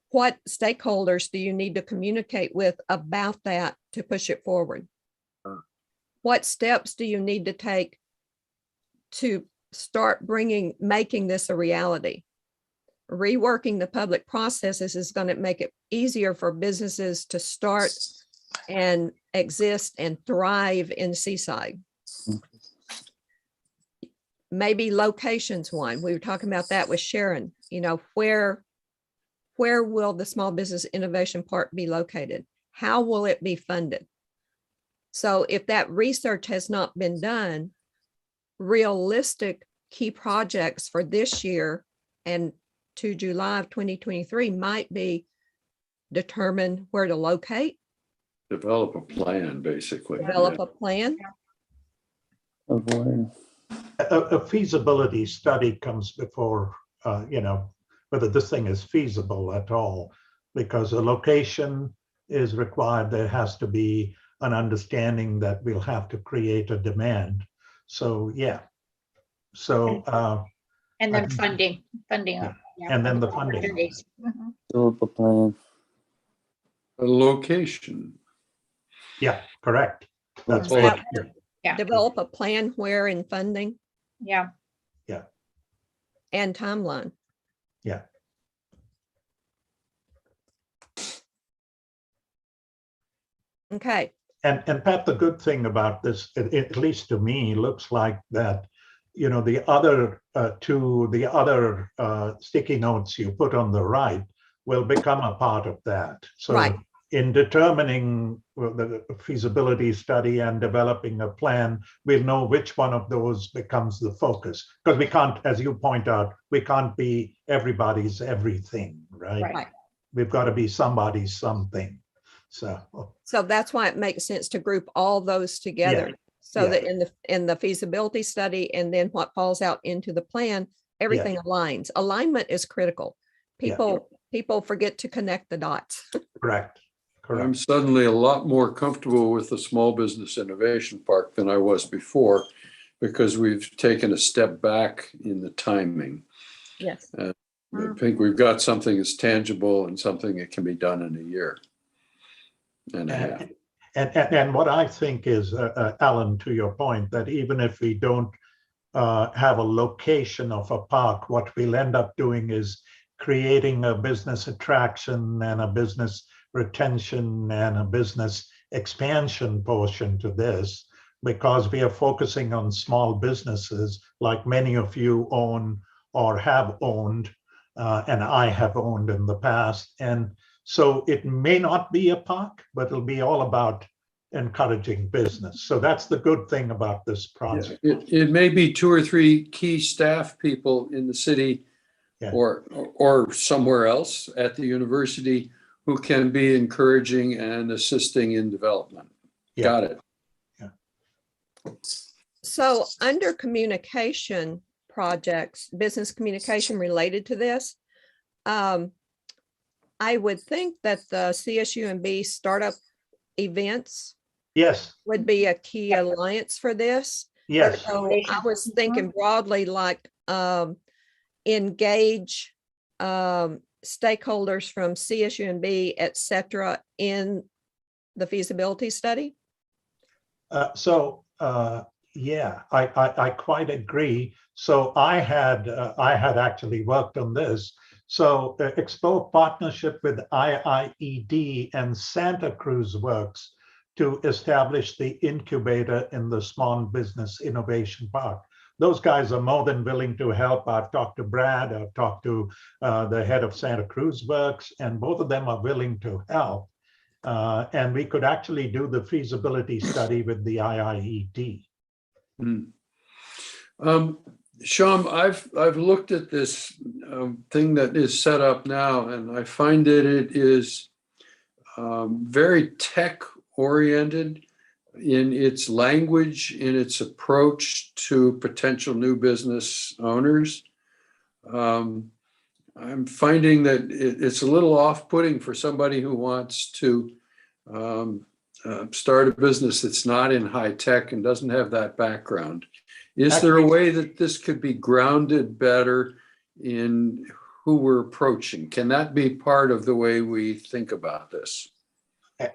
what stakeholders do you need to communicate with about that to push it forward? What steps do you need to take to start making this a reality? Reworking the public processes is going to make it easier for businesses to start and exist and thrive in Seaside. Maybe locations one. We were talking about that with Sharon. You know, where will the Small Business Innovation Park be located? How will it be funded? So if that research has not been done, realistic key projects for this year and to July of 2023 might be determine where to locate. Develop a plan, basically. Develop a plan. A feasibility study comes before, whether this thing is feasible at all, because a location is required. There has to be an understanding that we'll have to create a demand. So yeah, So, And I then think- funding. Yeah. yeah, And then the funding funding. opportunities. Mhm. Develop a plan. A location. yeah, correct. That's Well, what. Yeah. Develop a plan where and funding Yeah, and timeline. Yeah. Okay, And Pat, the good thing about this, at least to me, looks like that, you know, the other sticky notes you put on the right will become a part of that. So Right. in determining the feasibility study and developing a plan, we'll know which one of those becomes the focus. Because we can't, as you point out, we can't be everybody's everything, right? right. We've got to be somebody's something. so that's why it makes sense to group all those together. So yeah. that in the feasibility study and then what falls out into the plan, everything aligns. Alignment is critical. Yeah. People forget to connect the dots. Correct. I'm suddenly a lot more comfortable with the Small Business Innovation Park than I was before, because we've taken a step back in the timing. Yes. I think we've got something that's tangible and something that can be done in a year and a half. And what I think is, Alan, to your point, that even if we don't have a location of a park, what we'll end up doing is creating a business attraction and a business retention and a business expansion portion to this, because we are focusing on small businesses like many of you own or have owned, and I have owned in the past. And so it may not be a park, but it'll be all about encouraging business. So that's the good thing about this project. It may be 2 or 3 key staff people in the city or somewhere else at the university who can be encouraging and assisting in development. Got it. So under communication projects, business communication related to this, I would think that the CSUMB startup events would be a key alliance for this. Yes. So I was thinking broadly, like engage stakeholders from CSUMB, et cetera, in the feasibility study. Yeah, I quite agree. So I had actually worked on this. So explore partnership with IIED and Santa Cruz Works to establish the incubator in the Small Business Innovation Park. Those guys are more than willing to help. I've talked to Brad, I've talked to the head of Santa Cruz Works, and both of them are willing to help. And we could actually do the feasibility study with the IIED. Sham, I've looked at this thing that is set up now, and I find that it is very tech oriented in its language, in its approach to potential new business owners. I'm finding that it's a little off-putting for somebody who wants to start a business that's not in high tech and doesn't have that background. Is there a way that this could be grounded better in who we're approaching? Can that be part of the way we think about this?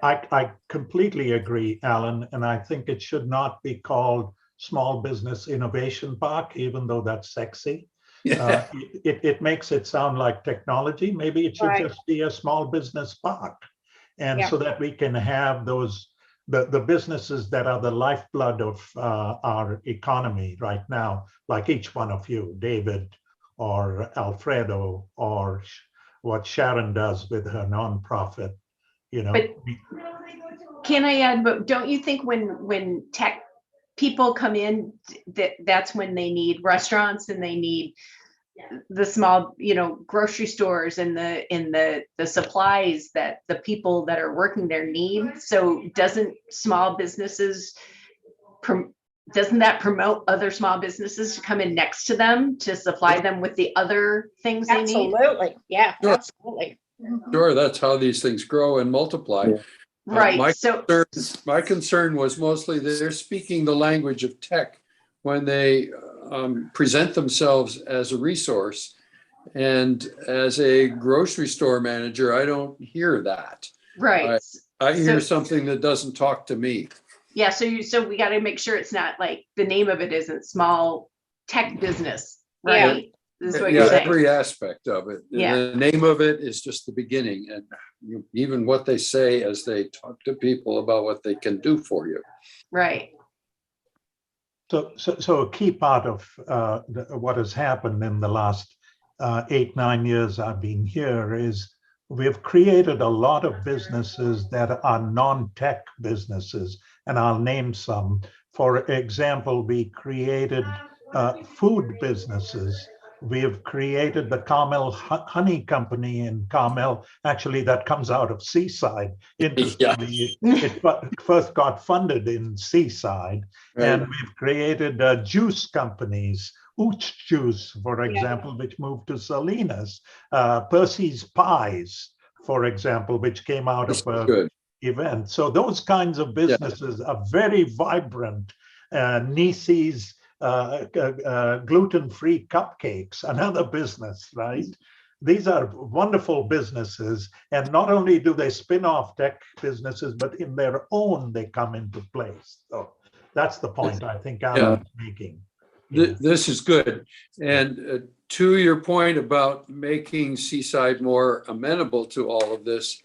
I completely agree, Alan, and I think it should not be called Small Business Innovation Park, even though that's sexy. It makes it sound like technology. Maybe it should just be a small business park. And so that we can have those, the businesses that are the lifeblood of our economy right now, like each one of you, David or Alfredo, or what Sharon does with her nonprofit. You know, but can I add, but don't you think when tech people come in, that's when they need restaurants and they need the small, grocery stores and the supplies that the people that are working there need? So doesn't that promote other small businesses to come in next to them to supply them with the other things they need? Absolutely. Yeah, Sure. absolutely. Sure, that's how these things grow and multiply. Right. My concern was mostly that they're speaking the language of tech when they present themselves as a resource. And as a grocery store manager, I don't hear that. Right. I hear So- something that doesn't talk to me. Yeah, so we got to make sure it's not like the name of it isn't small tech business, Yeah. right? This is what Yeah, you're saying. every aspect of it. Yeah. The name of it is just the beginning, and even what they say as they talk to people about what they can do for you. Right. So a key part of what has happened in the last 8-9 years I've been here is we've created a lot of businesses that are non-tech businesses, and I'll name some. For example, we created food businesses. We have created the Carmel Honey Company in Carmel. Actually, that comes out of Seaside. Interestingly, it first got funded in Seaside. Right. And we've created juice companies, Ooch Juice, for example, which moved to Salinas. Percy's Pies, for example, which came out of a Good. event. So those kinds of businesses are very vibrant. Nisi's gluten-free cupcakes, another business, right? These are wonderful businesses. And not only do they spin off tech businesses, but in their own, they come into place. So that's the point I think Alan's making. This is good. And to your point about making Seaside more amenable to all of this,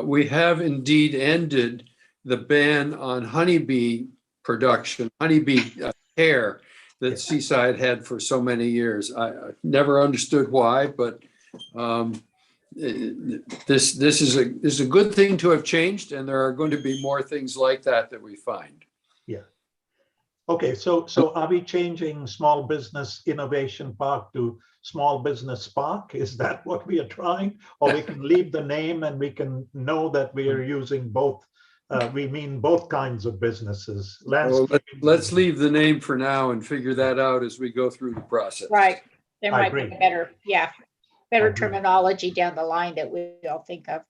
we have indeed ended the ban on honeybee production, honeybee care that Seaside had for so many years. I never understood why, but this is a good thing to have changed, and there are going to be more things like that we find. Yeah. Okay, so are we changing Small Business Innovation Park to Small Business Park? Is that what we are trying? Or we can leave the name and we can know that we are using both, we mean both kinds of businesses. Well, let's leave the name for now and figure that out as we go through the process. Right. There I might be agree. better terminology down the line that we all think of.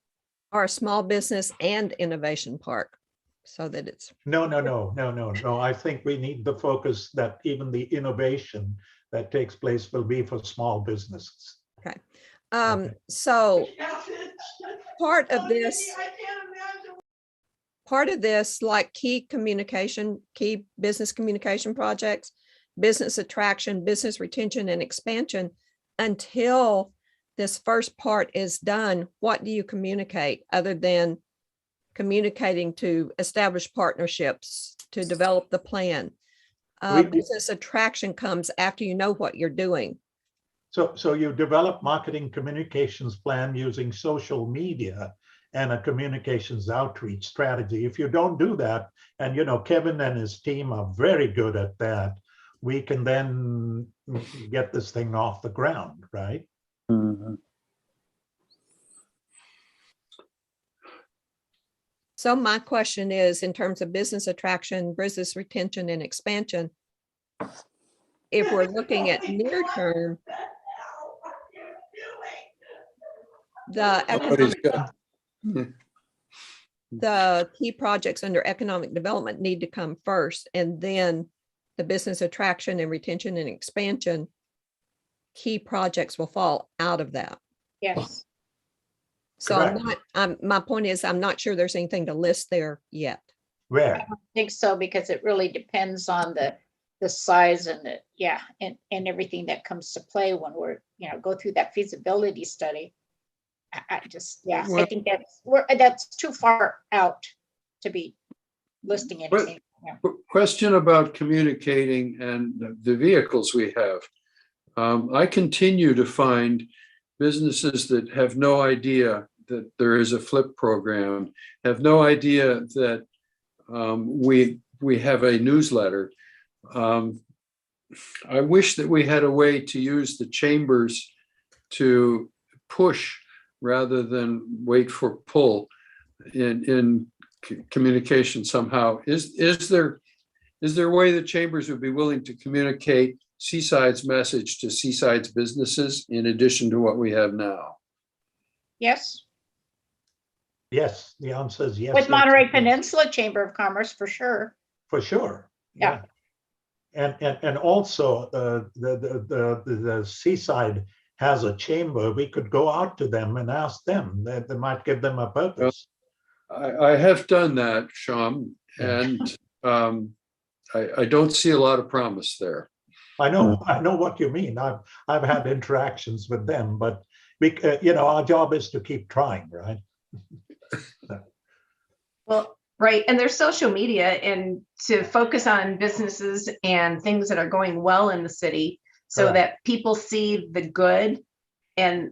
Or a small business and innovation park, so that it's. No. I think we need the focus that even the innovation that takes place will be for small businesses. Okay. So part of this, like key business communication projects, business attraction, business retention, and expansion, until this first part is done, what do you communicate other than communicating to establish partnerships, to develop the plan? Business attraction comes after you know what you're doing. So you develop marketing communications plan using social media and a communications outreach strategy. If you don't do that, and Kevin and his team are very good at that, we can then get this thing off the ground, right? Mm-hmm. So my question is, in terms of business attraction, business retention, and expansion, if we're looking at near term, the key projects under economic development need to come first, and then the business attraction and retention and expansion key projects will fall out of that. Yes. So my point is, I'm not sure there's anything to list there yet. Where? I don't think so, because it really depends on the size and and everything that comes to play when we're, go through that feasibility study. I think that's too far out to be listing anything. Question about communicating and the vehicles we have. I continue to find businesses that have no idea that there is a flip program, have no idea that we have a newsletter. I wish that we had a way to use the chambers to push rather than wait for pull in communication somehow. Is there a way the chambers would be willing to communicate Seaside's message to Seaside's businesses in addition to what we have now? Yes. Yes, the answer is yes. With Monterey Peninsula Chamber of Commerce, for sure. For sure. Yeah. And also the Seaside has a chamber. We could go out to them and ask them. They might give them a purpose. I have done that, Sham, and I don't see a lot of promise there. I know what you mean. I've had interactions with them, but our job is to keep trying, right? Well, right. And there's social media, and to focus on businesses and things that are going well in the city so Correct. that people see the good. And,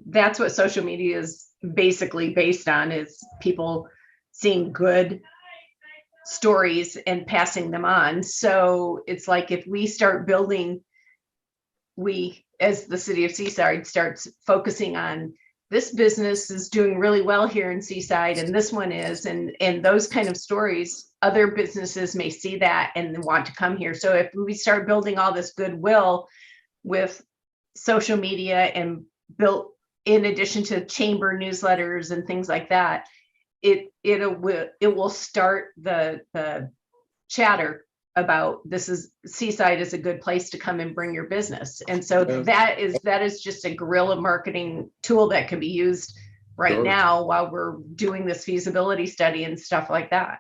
that's what social media is basically based on, is people seeing good stories and passing them on. So it's like, if we start building, as the city of Seaside starts focusing on, this business is doing really well here in Seaside, and this one is, and those kind of stories, other businesses may see that and want to come here. So if we start building all this goodwill with social media and built in addition to chamber newsletters and things like that, it will start the chatter about Seaside is a good place to come and bring your business. And so that is just a guerrilla marketing tool that can be used right now while we're doing this feasibility study and stuff like that.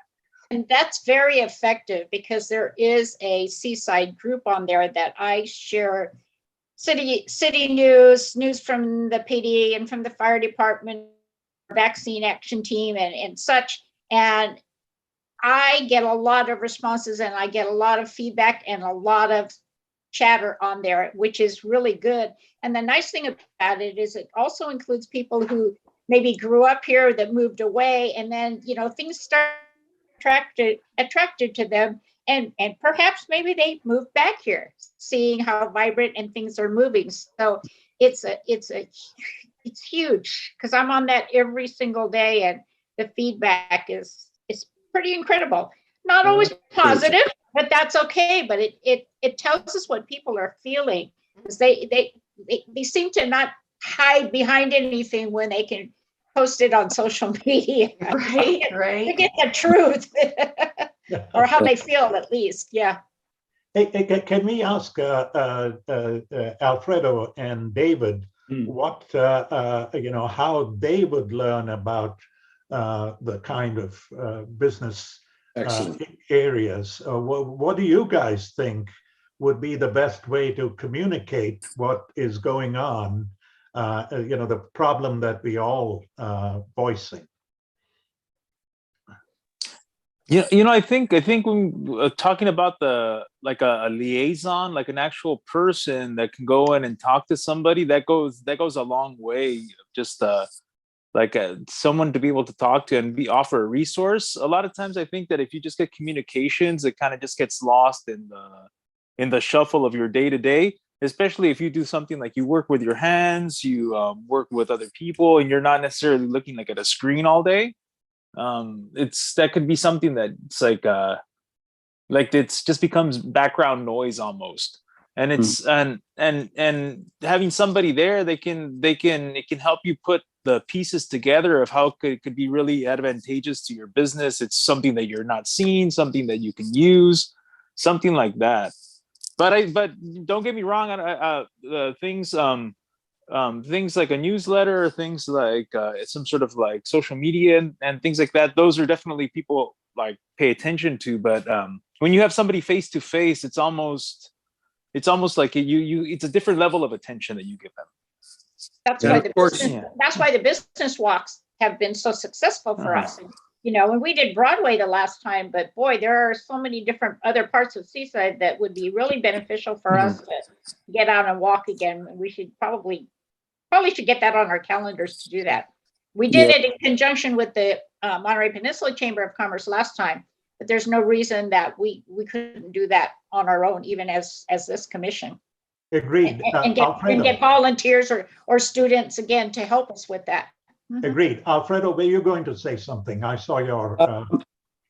And that's very effective, because there is a Seaside group on there that I share city news from the PD and from the fire department, vaccine action team and such. And I get a lot of responses, and I get a lot of feedback and a lot of chatter on there, which is really good. And the nice thing about it is it also includes people who maybe grew up here that moved away, and then things start attracted to them, and perhaps maybe they move back here, seeing how vibrant and things are moving. So it's huge, because I'm on that every single day, and the feedback is pretty incredible. Not always positive, but that's okay. But it tells us what people are feeling, because they seem to not hide behind anything when they can post it on social media. Right. They get the truth, or how they feel, at least. Yeah. Hey, can we ask Alfredo and David what how they would learn about the kind of business areas? What do you guys think would be the best way to communicate what is going on? The problem that we all voicing. I think when talking about a liaison, like an actual person that can go in and talk to somebody, that goes a long way. Just someone to be able to talk to and offer a resource. A lot of times, I think that if you just get communications, it kind of just gets lost in the shuffle of your day to day. Especially if you do something like you work with your hands, you work with other people, and you're not necessarily looking at a screen all day. That could be something that it's it's just becomes background noise almost. And it's and having somebody there, it can help you put the pieces together of how it could be really advantageous to your business. It's something that you're not seeing, something that you can use, something like that. But don't get me wrong, things like a newsletter, or things like some sort of social media and things like that, those are definitely people pay attention to. But when you have somebody face to face, it's almost like it's a different level of attention that you give them. That's why the business walks have been so successful for us. And, when we did Broadway the last time, but boy, there are so many different other parts of Seaside that would be really beneficial for us to get out and walk again. And we should probably should get that on our calendars to do that. We did it in conjunction with the Monterey Peninsula Chamber of Commerce last time, but there's no reason that we couldn't do that on our own, even as this commission. Agreed. And get volunteers or students again to help us with that. Agreed. Alfredo, were you going to say something? I saw your.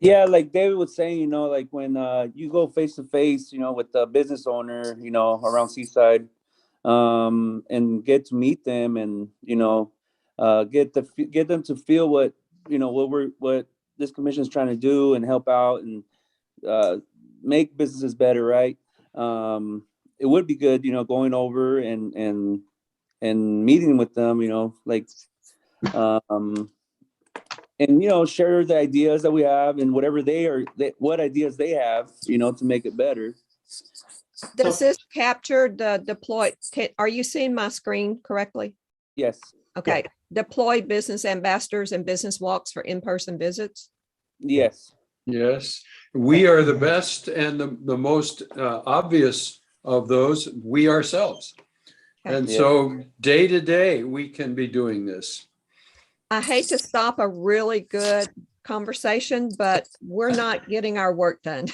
Yeah, like David was saying, when you go face to face, with the business owner, around Seaside, and get to meet them, and get them to feel what what this commission is trying to do and help out, and make businesses better, right? It would be good, going over and meeting with them, like, and share the ideas that we have and whatever what ideas they have, to make it better. Does this capture the deployed? Are you seeing my screen correctly? Yes. Okay. Deployed business ambassadors and business walks for in-person visits? Yes. Yes, we are the best and the most obvious of those, we ourselves. Okay. And so day to day, we can be doing this. I hate to stop a really good conversation, but we're not getting our work done.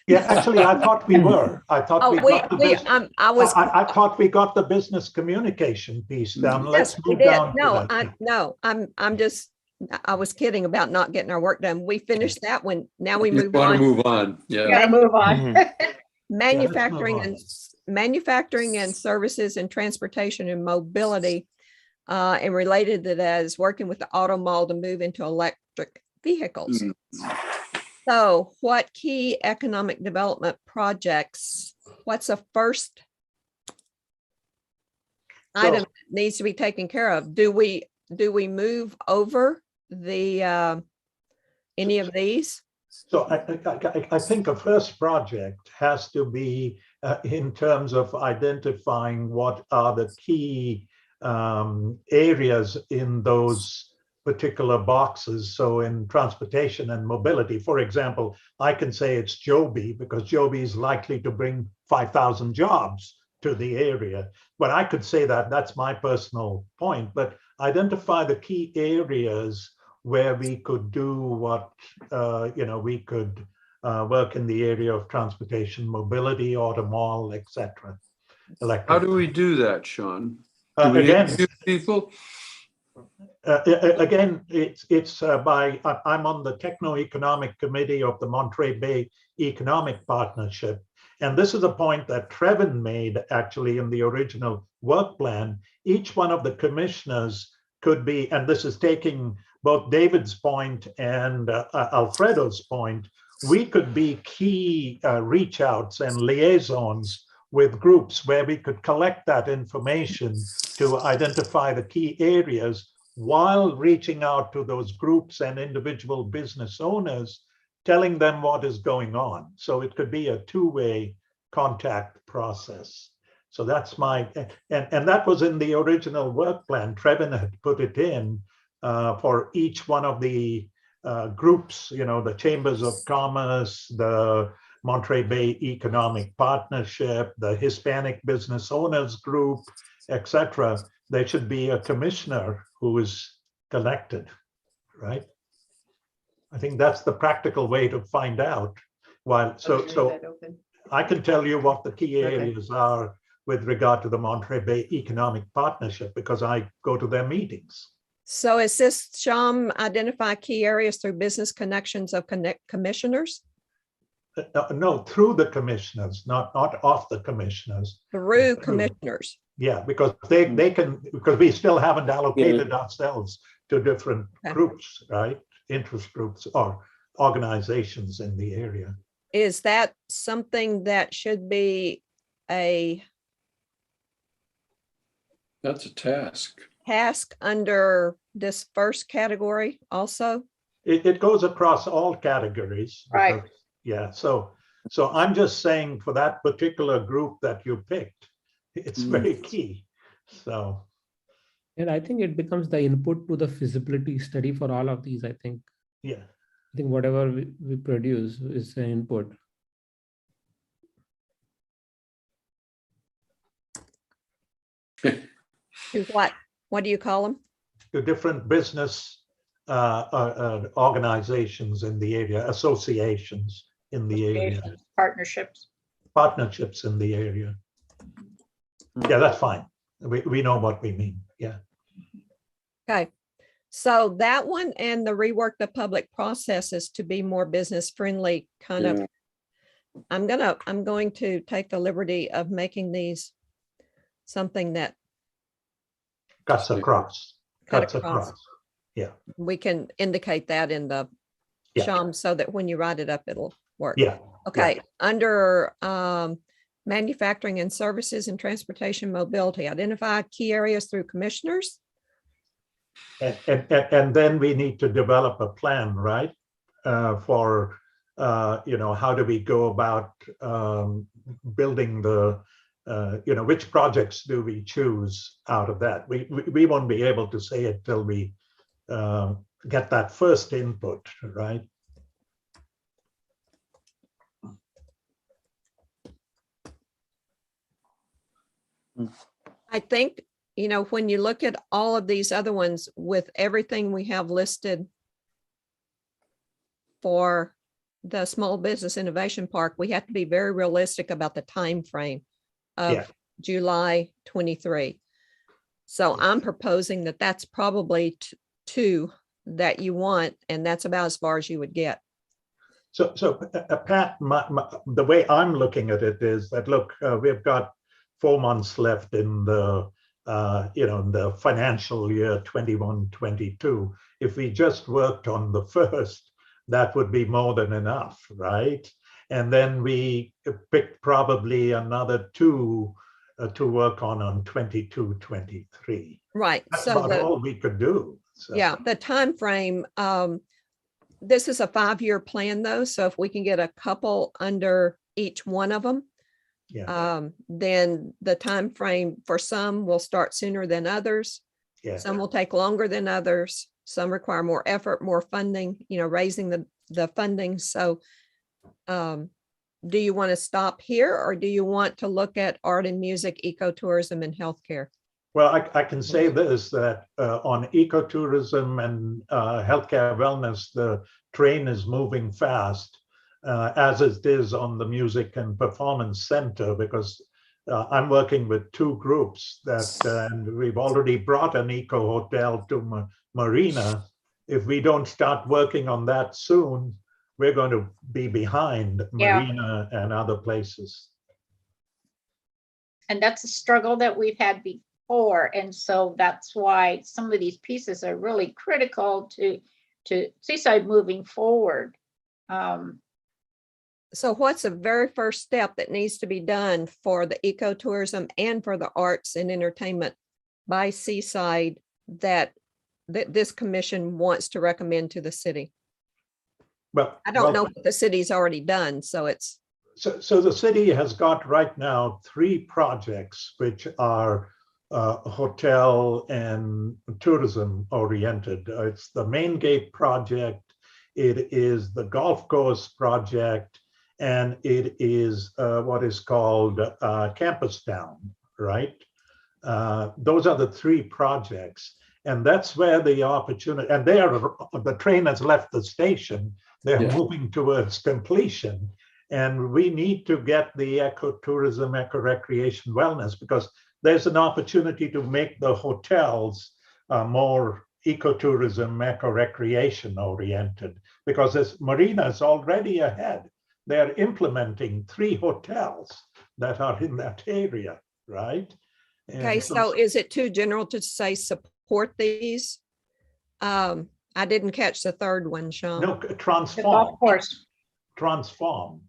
Yeah, actually, I thought we were. I thought Oh, we got the business. I I thought we got the business communication piece down. Let's yes, we move did. down. I was kidding about not getting our work done. We finished that one. Now we You move want to on. move on, yeah. Gotta move on. Manufacturing and services and transportation and mobility, and related to that is working with the auto mall to move into electric vehicles. So what key economic development projects, what's the first item that needs to be taken care of? Do we move over the any of these? So I think a first project has to be in terms of identifying what are the key areas in those particular boxes. So in transportation and mobility, for example, I can say it's Joby because Joby is likely to bring 5,000 jobs to the area. But I could say that's my personal point, but identify the key areas where we could do what, we could work in the area of transportation, mobility, auto mall, etc. How do we do that, Sean? Do we Again, interview people? Again, I'm on the Techno-Economic Committee of the Monterey Bay Economic Partnership. And this is a point that Trevin made actually in the original work plan. Each one of the commissioners could be, and this is taking both David's point and Alfredo's point, we could be key reach outs and liaisons with groups where we could collect that information to identify the key areas while reaching out to those groups and individual business owners, telling them what is going on. So it could be a two-way contact process. So that's and that was in the original work plan. Trevin had put it in for each one of the groups, the Chambers of Commerce, the Monterey Bay Economic Partnership, the Hispanic Business Owners Group, etc. There should be a commissioner who is connected, right? I think that's the practical way to find out. So I can tell you what the key areas are with regard to the Monterey Bay Economic Partnership because I go to their meetings. So is this, Sham, identify key areas through business connections of commissioners? No, through the commissioners, not off the commissioners. Through commissioners. Yeah, because they can, because we still haven't allocated ourselves to different groups, right? Interest groups or organizations in the area. Is that something that should be That's a task. Task under this first category also? It goes across all categories. Right. Yeah, so I'm just saying for that particular group that you picked, it's very key. So. And I think it becomes the input to the feasibility study for all of these, I think. Yeah. I think whatever we produce is an input. To what? What do you call them? To different business organizations in the area, associations in the area. Partnerships. Partnerships in the area. Yeah, that's fine. We know what we mean. Yeah. Okay. So that one and the rework the public processes to be more business friendly kind of, I'm going to take the liberty of making these something that cuts across. Yeah. We can indicate that in the Sham so that when you write it up, it'll work. Yeah. Okay, under manufacturing and services and transportation mobility, identify key areas through commissioners. And then we need to develop a plan, right? For, how do we go about building the, which projects do we choose out of that? We won't be able to say it till we get that first input, right? I think, when you look at all of these other ones with everything we have listed for the Small Business Innovation Park, we have to be very realistic about the time frame of Yeah. July 23. So I'm proposing that that's probably two that you want, and that's about as far as you would get. So Pat, the way I'm looking at it is that, look, we've got 4 months left in the in the financial year 21-22. If we just worked on the first, that would be more than enough, right? And then we picked probably another 2 to work on 22-23. Right. That's So about all we could do. So. yeah, the time frame. This is a 5-year plan, though. So if we can get a couple under each one of them, Yeah. then the time frame for some will start sooner than others. Yeah. Some will take longer than others. Some require more effort, more funding, raising the funding. So do you want to stop here, or do you want to look at art and music, ecotourism, and healthcare? Well, I can say this, that on ecotourism and healthcare wellness, the train is moving fast, as it is on the Music and Performance Center, because I'm working with 2 groups and we've already brought an eco hotel to Marina. If we don't start working on that soon, we're going to be behind Marina and other places. And that's a struggle that we've had before. And so that's why some of these pieces are really critical to Seaside moving forward. So what's the very first step that needs to be done for the ecotourism and for the arts and entertainment by Seaside that this commission wants to recommend to the city? But I don't know what the city's already done, so it's. So the city has got right now 3 projects which are hotel and tourism oriented. It's the Main Gate project, it is the golf course project, and it is what is called Campus Town, right? Those are the 3 projects, and that's where the opportunity, and the train has left the station, they're moving towards completion. And we need to get the ecotourism, eco-recreation, wellness, because there's an opportunity to make the hotels more ecotourism, eco-recreation oriented, because this Marina is already ahead. They're implementing 3 hotels that are in that area, right? And Okay, so is it too general to say support these? I didn't catch the third one, Sean. No, The transform. golf course, Transform.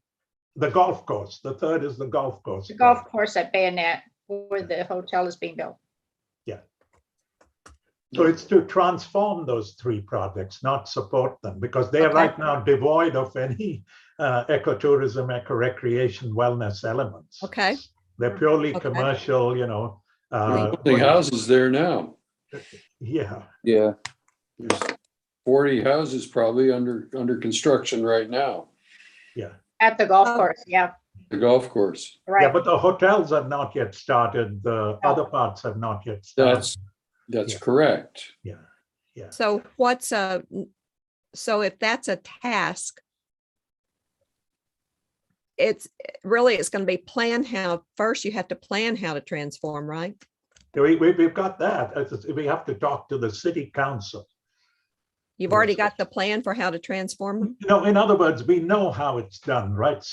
The golf course. The third is the golf course. the golf course at Bayonet, where the hotel is being built. Yeah. So it's to transform those 3 projects, not support them, because they are right now devoid of any ecotourism, eco-recreation, wellness elements. Okay. They're purely commercial, Building houses there now. Yeah. Yeah. There's 40 houses probably under construction right now. Yeah. At the golf course, yeah, The golf course. Yeah, right. but the hotels have not yet started. The other parts have not yet started. That's Yeah. correct. Yeah. Yeah. So so if that's a task, it's going to be plan how, first you have to plan how to transform, right? We've got that. We have to talk to the city council. You've already got the plan for how to transform them? In other words, we know how it's done, right?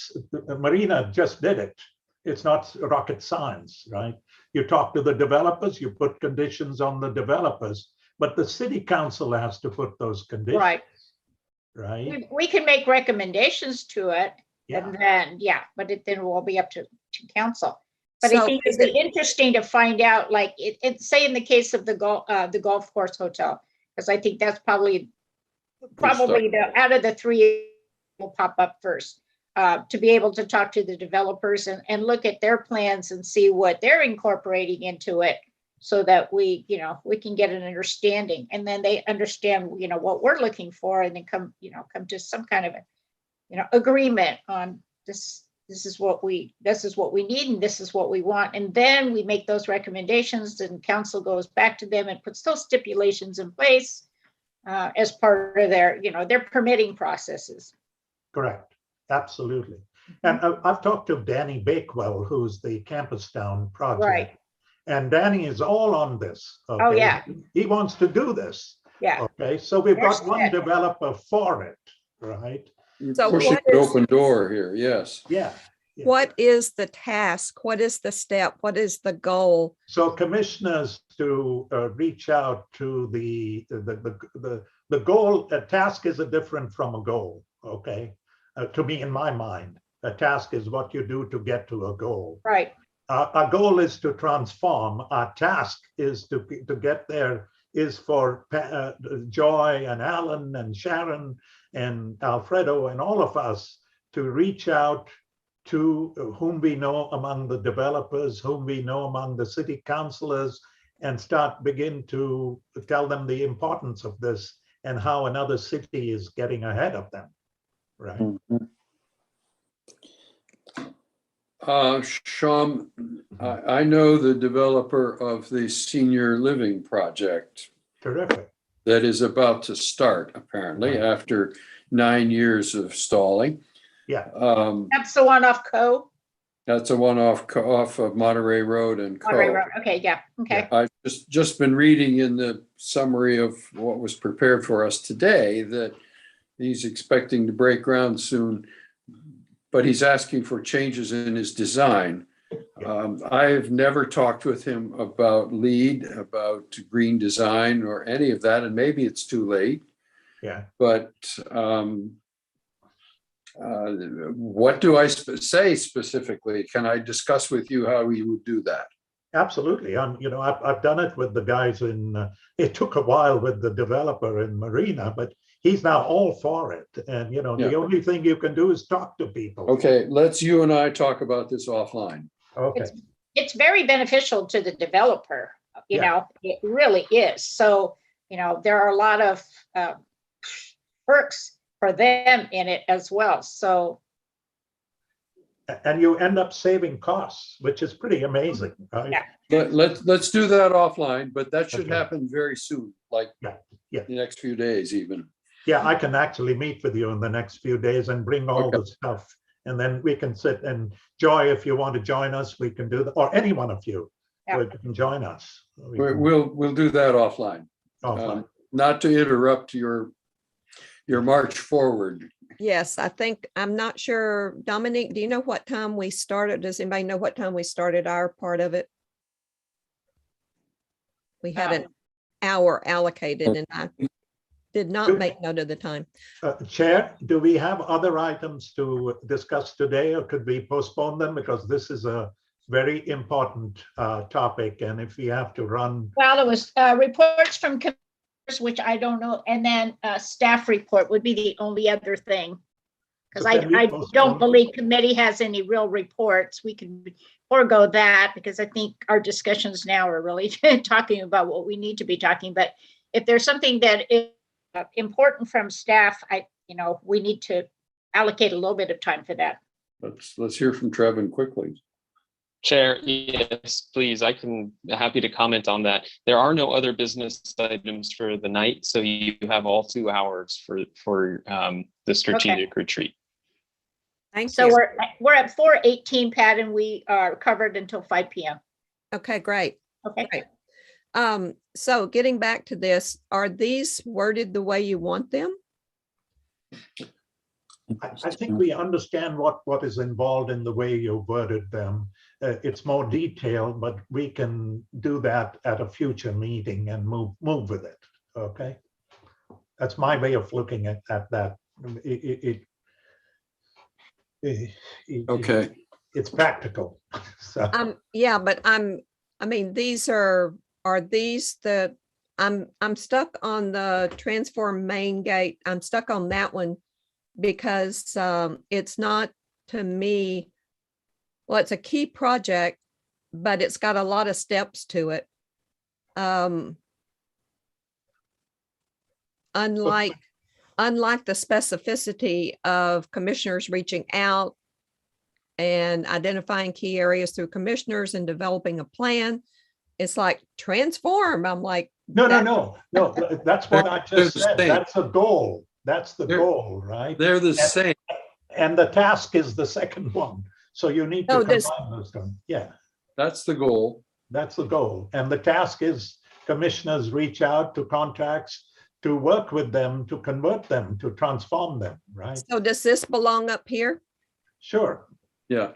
Marina just did it. It's not rocket science, right? You talk to the developers, you put conditions on the developers, but the city council has to put those conditions. Right. Right. We can make recommendations to it, Yeah. And then, but then will be up to council. But I So think is it'd be it, interesting to find out, like, say in the case of the golf course hotel, because I think that's probably out of the three will pop up first. To be able to talk to the developers and look at their plans and see what they're incorporating into it, so that we can get an understanding, and then they understand, what we're looking for, and then come to some kind of agreement on this. This is what we need, and this is what we want. And then we make those recommendations, and council goes back to them and puts those stipulations in place as part of their permitting processes. Correct. Absolutely. And I've talked to Danny Bakewell, who's the Campus Town project. Right. And Danny is all on this. Okay? Oh, yeah. He wants to do this. Yeah. Okay. So we've got There's one that. developer for it, right? You're So pushing what an is- open door here, yes. Yeah. what is the task? What is the step? What is the goal? So commissioners to reach out to the goal. A task is a different from a goal. Okay. To me, in my mind, a task is what you do to get to a goal. Right. Our goal is to transform. Our task is to get there, is for Joy and Alan and Sharon and Alfredo and all of us to reach out to whom we know among the developers, whom we know among the city councilors, and begin to tell them the importance of this and how another city is getting ahead of them. Right. Sean, I know the developer of the senior living project Terrific. that is about to start, apparently, after 9 years of stalling. Yeah. That's the one off Co. That's a one off of Monterey Road and Co. Monterey Road. Okay. Yeah. Okay. I've just been reading in the summary of what was prepared for us today that he's expecting to break ground soon, but he's asking for changes in his design. I've never talked with him about LEED, about green design or any of that, and maybe it's too late. Yeah. But what do I say specifically? Can I discuss with you how we would do that? Absolutely. I've done it with the guys it took a while with the developer in Marina, but he's now all for it. And, the only thing you can do is talk to people. Okay, you and I talk about this offline. Okay. It's very beneficial to the developer. It really is. So, there are a lot of perks for them in it as well. So. And you end up saving costs, which is pretty amazing. Right? Yeah. Let's do that offline, but that should Okay. happen very soon, like Yeah. the next few days even. Yeah, I can actually meet with you in the next few days and bring all the stuff. And then we can sit, and Joy, if you want to join us, we can do that, or any one of you can join us. We'll do that offline. Offline. Not to interrupt your march forward. Yes, I'm not sure. Dominique, do you know what time we started? Does anybody know what time we started our part of it? We had an hour allocated and I did not make note of the time. Chair, do we have other items to discuss today, or could we postpone them? Because this is a very important topic, and if we have to run. Well, it was reports from commissioners, which I don't know, and then staff report would be the only other thing. Because I don't believe committee has any real reports. We can forego that because I think our discussions now are really talking about what we need to be talking. But if there's something that is important from staff, we need to allocate a little bit of time for that. Let's hear from Trevin quickly. Chair, yes, please. Happy to comment on that. There are no other business items for the night, so you have all 2 hours for the strategic retreat. Thank So you. we're at 4:18, Pat, and we are covered until 5 p.m. Okay, great. Okay. Great. So getting back to this, are these worded the way you want them? I think we understand what is involved in the way you worded them. It's more detailed, but we can do that at a future meeting and move with it. Okay, that's my way of looking at that. Okay. It's practical. So, Yeah, but I mean, these are these the, I'm stuck on the transform main gate. I'm stuck on that one because it's not, to me, well, it's a key project, but it's got a lot of steps to it. Unlike the specificity of commissioners reaching out and identifying key areas through commissioners and developing a plan, it's like transform. I'm like, no. That's what I They're just the said. same. That's a goal. That's the They're- goal, right? They're the And- same. And the task is the second one. So you need to No, this- combine those two. Yeah, That's the goal. that's the goal. And the task is commissioners reach out to contacts to work with them, to convert them, to transform them, right? so does this belong up here? Sure. Yeah.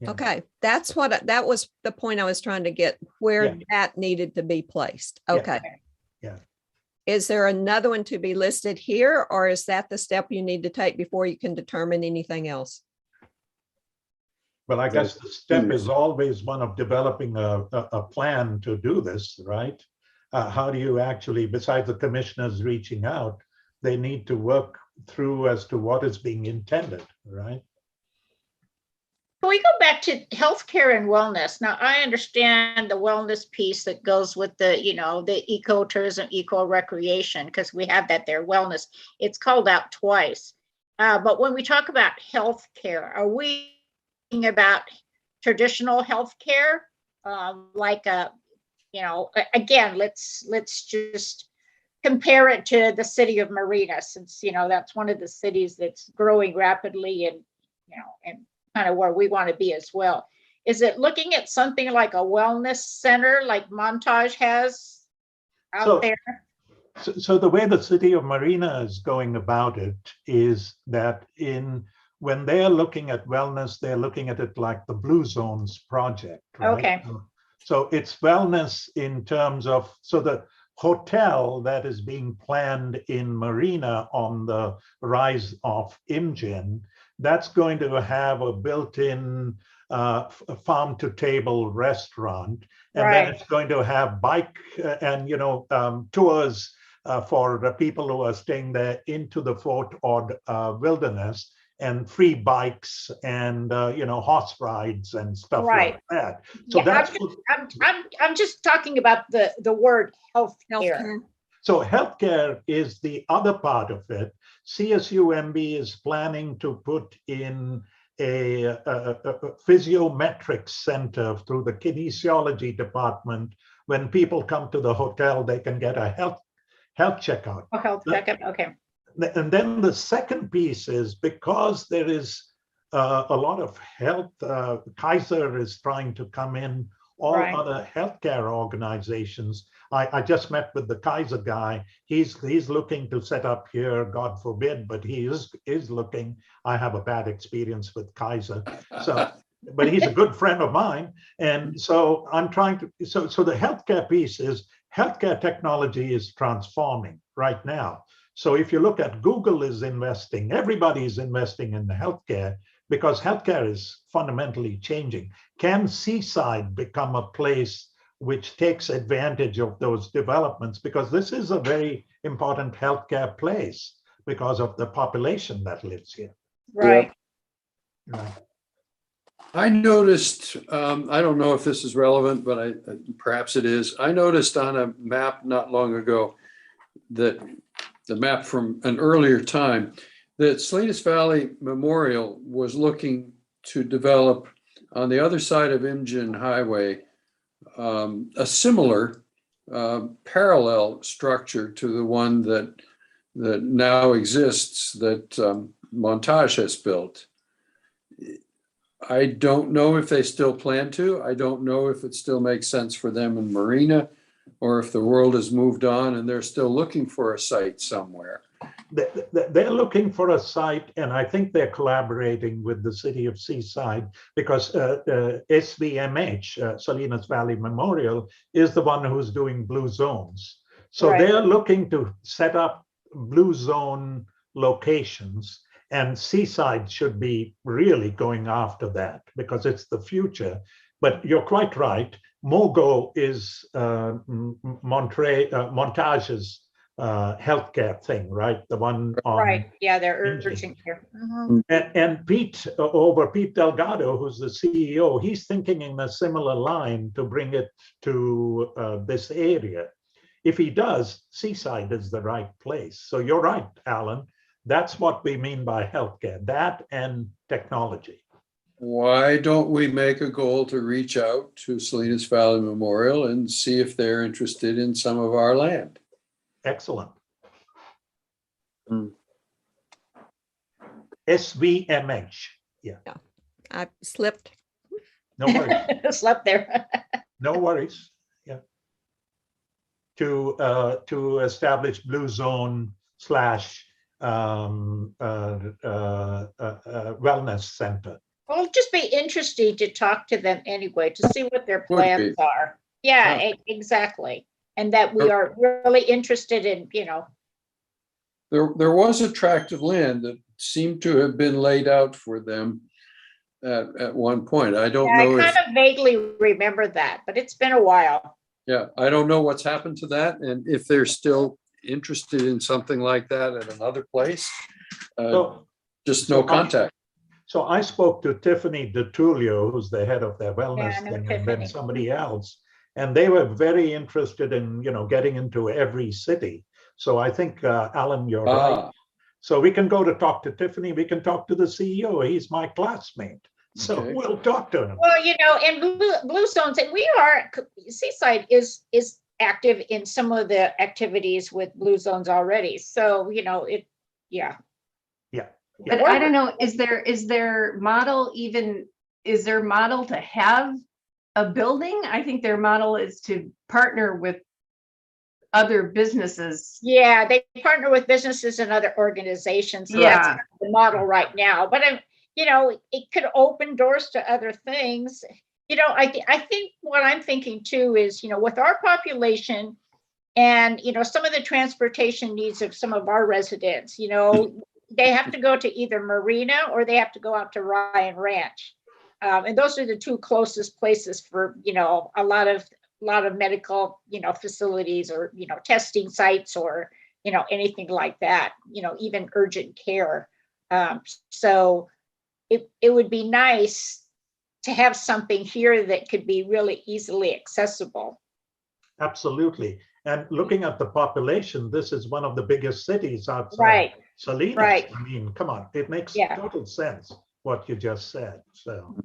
Yeah. Okay, that was the point I was trying to get, where Yeah. that needed to be placed. Yeah. Okay. Yeah. Is there another one to be listed here, or is that the step you need to take before you can determine anything else? Well, I guess the step is always one of developing a plan to do this, right? How do you actually, besides the commissioners reaching out, they need to work through as to what is being intended, right? Can we go back to healthcare and wellness? Now, I understand the wellness piece that goes with the, the ecotourism, eco-recreation, because we have that there, wellness. It's called out twice. But when we talk about healthcare, are we thinking about traditional healthcare? Again, let's just compare it to the city of Marina, since, that's one of the cities that's growing rapidly and kind of where we want to be as well. Is it looking at something like a wellness center like Montage has out there? So the way the city of Marina is going about it is that when they're looking at wellness, they're looking at it like the Blue Zones project, right? Okay. So it's wellness in terms of, so the hotel that is being planned in Marina on the rise of Imjin, that's going to have a built-in farm to table restaurant. And then it's going to have bike and, tours for the people who are staying there into the Fort Ord wilderness, and free bikes and, horse rides and stuff like that. So I'm just talking about the word healthcare. So healthcare is the other part of it. CSUMB is planning to put in a physiometrics center through the kinesiology department. When people come to the hotel, they can get a health checkup. Oh, health checkup, okay. And then the second piece is, because there is a lot of health, Kaiser is trying to come in, all other healthcare organizations. I just met with the Kaiser guy. He's looking to set up here, God forbid, but he is looking. I have a bad experience with Kaiser, so but he's a good friend of mine. And so I'm trying to, so the healthcare piece is, healthcare technology is transforming right now. So if you look at Google is investing, everybody is investing in the healthcare, because healthcare is fundamentally changing. Can Seaside become a place which takes advantage of those developments? Because this is a very important healthcare place because of the population that lives here. Right. Right. I noticed, I don't know if this is relevant, but perhaps it is. I noticed on a map not long ago, that the map from an earlier time, that Salinas Valley Memorial was looking to develop on the other side of Imjin Highway a similar parallel structure to the one that now exists, that Montage has built. I don't know if they still plan to. I don't know if it still makes sense for them in Marina, or if the world has moved on and they're still looking for a site somewhere. They're looking for a site, and I think they're collaborating with the city of Seaside, because SVMH, Salinas Valley Memorial, is the one who's doing Blue Zones. So they're looking to set up Blue Zone locations, And Seaside should be really going after that because it's the future. But you're quite right. Mogo is Montage's healthcare thing, right? The one on Right, yeah, they're imaging. urgent care. Mhm. And Pete Delgado, who's the CEO, he's thinking in a similar line to bring it to this area. If he does, Seaside is the right place. So you're right, Alan. That's what we mean by healthcare, that and technology. Why don't we make a goal to reach out to Salinas Valley Memorial and see if they're interested in some of our land? Excellent. Mm. SVMH. Yeah, I slipped. no worries. Slept there. No worries. Yeah. To establish blue zone / wellness center. Well, it'll just be interesting to talk to them anyway, to see what their Would plans be. are. Yeah, Yeah. exactly. And that we are really interested in, There was a tract of land that seemed to have been laid out for them at one point. I don't yeah, know I if, kind of vaguely remember that, but it's been a while. yeah, I don't know what's happened to that and if they're still interested in something like that at another place. Just no contact. So I spoke to Tiffany DeTulio, who's the head of their wellness Yeah, I know thing, and then Tiffany. somebody else. And they were very interested in, getting into every city. So I think, Alan, you're right. So we can go to talk to Tiffany. We can talk to the CEO. He's my classmate. So Okay. we'll talk to him. Well, and blue zones, and Seaside is active in some of the activities with blue zones already. So, yeah. But I don't know, is their model to have a building? I think their model is to partner with other businesses. Yeah, they partner with businesses and other organizations. So Yeah. that's the model right now. But it could open doors to other things. I think what I'm thinking too is, with our population and some of the transportation needs of some of our residents, they have to go to either Marina or they have to go out to Ryan Ranch. And those are the two closest places for, a lot of medical, facilities or, testing sites or, anything like that, even urgent care. So it would be nice to have something here that could be really easily accessible. Absolutely. And looking at the population, this is one of the biggest cities outside Right. Salinas. Right. I mean, come on, it makes Yeah. total sense what you just said. So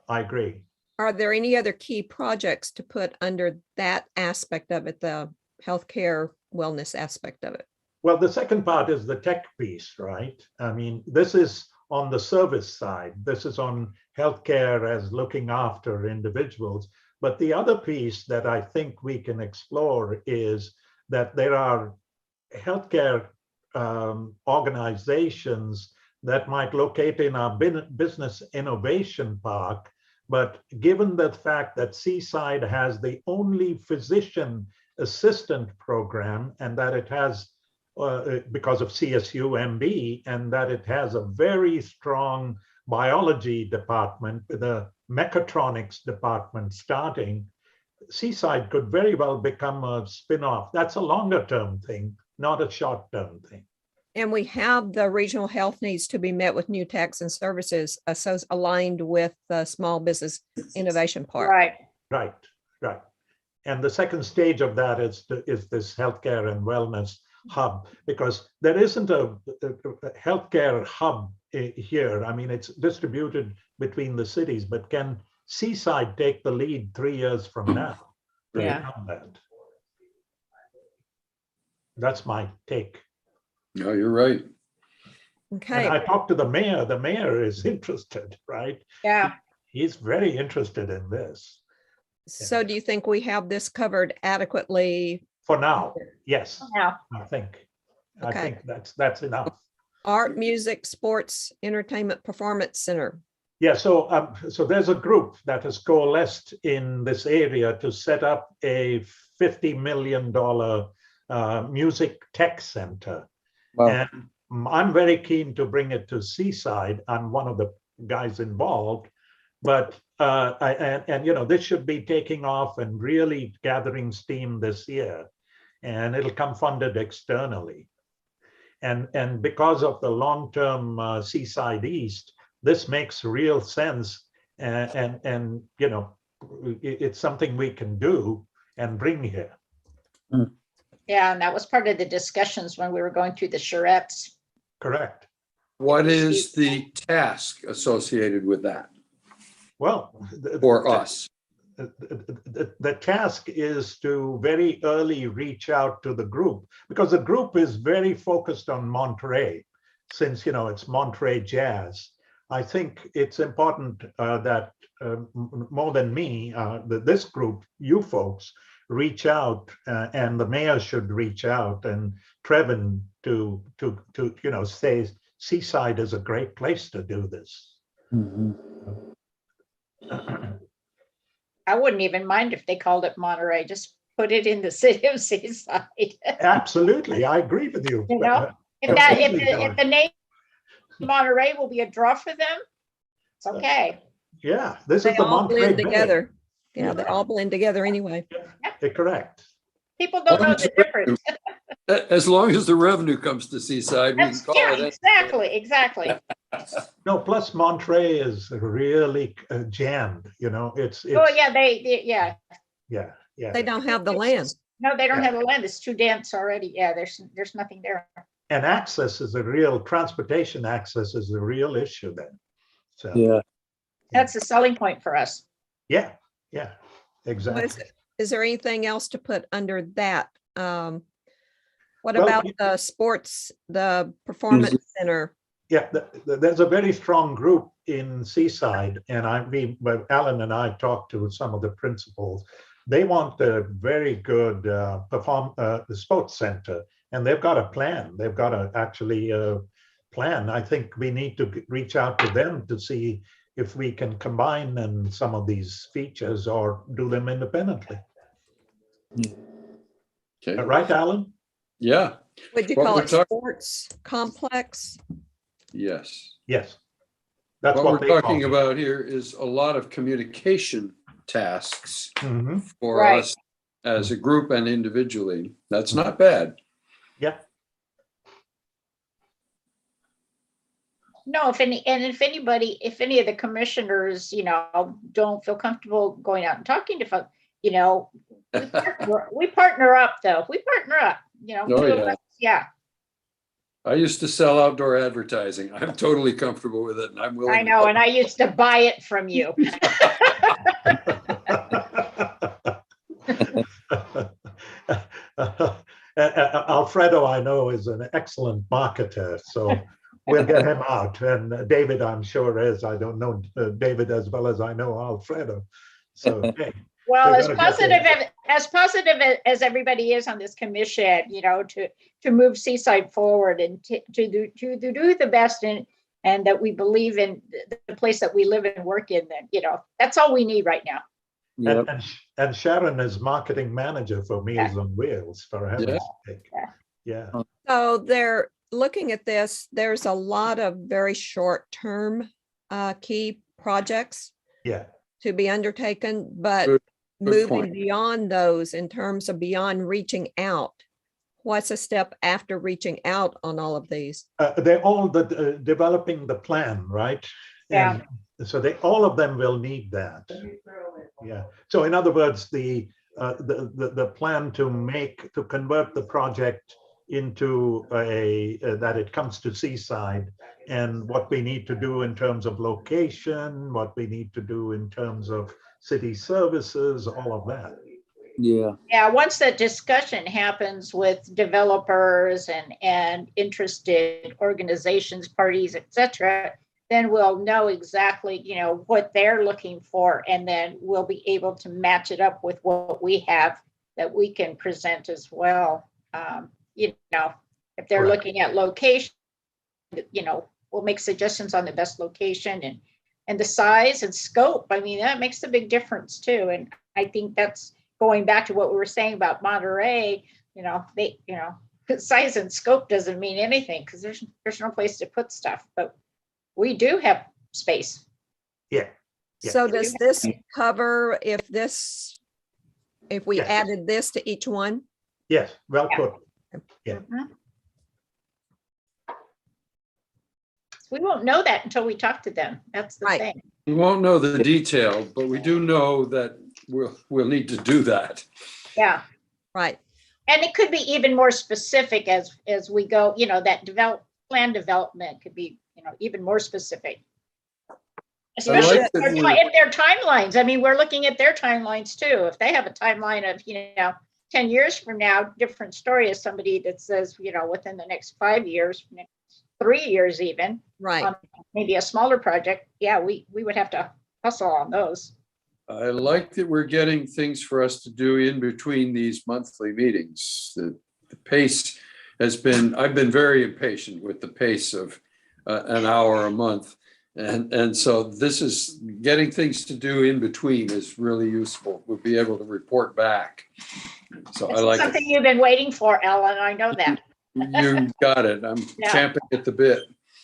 I agree. Are there any other key projects to put under that aspect of it, the healthcare wellness aspect of it? Well, the second part is the tech piece, right? I mean, this is on the service side. This is on healthcare as looking after individuals. But the other piece that I think we can explore is that there are healthcare organizations that might locate in our business innovation park. But given the fact that Seaside has the only physician assistant program and that it has, because of CSU MB, and that it has a very strong biology department with a mechatronics department starting, Seaside could very well become a spin-off. That's a longer term thing, not a short term thing. And we have the regional health needs to be met with new tax and services aligned with the small business innovation part. Right. Right. And the second stage of that is this healthcare and wellness hub, because there isn't a healthcare hub here. I mean, it's distributed between the cities, but can Seaside take the lead 3 years from now to become that? That's my take. No, you're right. Okay. And I talked to the mayor. The mayor is interested, right? Yeah. He's very interested in this. So do you think we have this covered adequately? For now, yes. Now. I think Okay. that's enough. Art, music, sports, entertainment, performance center. Yeah, so there's a group that has coalesced in this area to set up a $50 million music tech center. Wow. And I'm very keen to bring it to Seaside. I'm one of the guys involved, but this should be taking off and really gathering steam this year, and it'll come funded externally. And because of the long-term Seaside East, this makes real sense, and it's something we can do and bring here. Yeah, and that was part of the discussions when we were going through the charrettes. Correct. What is the task associated with that Well, for us? the task is to very early reach out to the group, because the group is very focused on Monterey, since it's Monterey jazz. I think it's important that more than me, this group, you folks, reach out, and the mayor should reach out, and Trevin to say Seaside is a great place to do this. I wouldn't even mind if they called it Monterey, just put it in the city of Seaside. Absolutely, I agree with you. If the name Monterey will be a draw for them, it's okay. Yeah, this They is the all Monterey blend Bay. together. Yeah, they all blend together anyway. Correct. People don't know the difference. As long as the revenue comes to Seaside, we can call it. Exactly. No, plus Monterey is really jammed. It's. Oh yeah, yeah. Yeah. They don't have the land. No, they don't have the land. It's too dense already. Yeah, there's nothing there. And transportation access is a real issue then. So Yeah. That's the selling point for us. yeah, exactly. Is there anything else to put under that? What Well, about the sports, the performance center? Yeah, there's a very strong group in Seaside, and Alan and I talked to some of the principals. They want a very good sports center, and they've got a plan. They've got a plan. I think we need to reach out to them to see if we can combine some of these features or do them independently. Okay. Right, Alan? Yeah. Would you What call we're it talk- sports complex? Yes. Yes. That's What what we're they talking call about here is a lot of communication tasks it. Mhm. for Right. us as a group and individually. That's not bad. Yeah. No, if any of the commissioners, don't feel comfortable going out and talking to folks, we partner up though. We partner up, Oh, two of yeah. us, yeah. I used to sell outdoor advertising. I'm totally comfortable with it, and I'm willing. I know, and I used to buy it from you. Alfredo, I know, is an excellent marketer, so we'll get him out. And David, I'm sure is. I don't know David as well as I know Alfredo. So, hey, Well, we as gotta get positive as everybody is on this commission, to move Seaside forward and to do the best and that we believe in the place that we live and work in, then, that's all we need right now. Yep. And Sharon is marketing manager for Meals on Wheels, for heaven's sake. Yeah. So they're looking at this, there's a lot of very short-term key projects Yeah. to be undertaken, but Good moving point. beyond those in terms of beyond reaching out. What's a step after reaching out on all of these? They're all developing the plan, right? Yeah. And so all of them will need that. Yeah. So in other words, the plan to convert the project into that it comes to Seaside, and what we need to do in terms of location, what we need to do in terms of city services, all of that. Yeah. Yeah, once that discussion happens with developers and interested organizations, parties, et cetera, then we'll know exactly, what they're looking for, and then we'll be able to match it up with what we have that we can present as well. If they're Correct. looking at location, we'll make suggestions on the best location and the size and scope. I mean, that makes a big difference too. And I think that's going back to what we were saying about Monterey. size and scope doesn't mean anything because there's no place to put stuff, but we do have space. Yeah, Yeah. So does this cover if we Yes. added this to each one? yes, well Yeah. put. Yeah. Mhm. We won't know that until we talk to them. That's the Right. thing. We won't know the detail, but we do know that we'll need to do that. Yeah. Right. And it could be even more specific as we go, that plan development could be, even more specific. Especially like that if their timelines. I mean, we're looking at their timelines too. If they have a timeline of, 10 years from now, different story as somebody that says, within the next 5 years, next 3 years even, Right. maybe a smaller project. Yeah, we would have to hustle on those. I like that we're getting things for us to do in between these monthly meetings. The pace has been, I've been very impatient with the pace of an hour a month. And so this is getting things to do in between is really useful. We'll be able to report back. So I like Something it. you've been waiting for, Ellen. I know that. You got it. I'm Yeah. champing at the bit.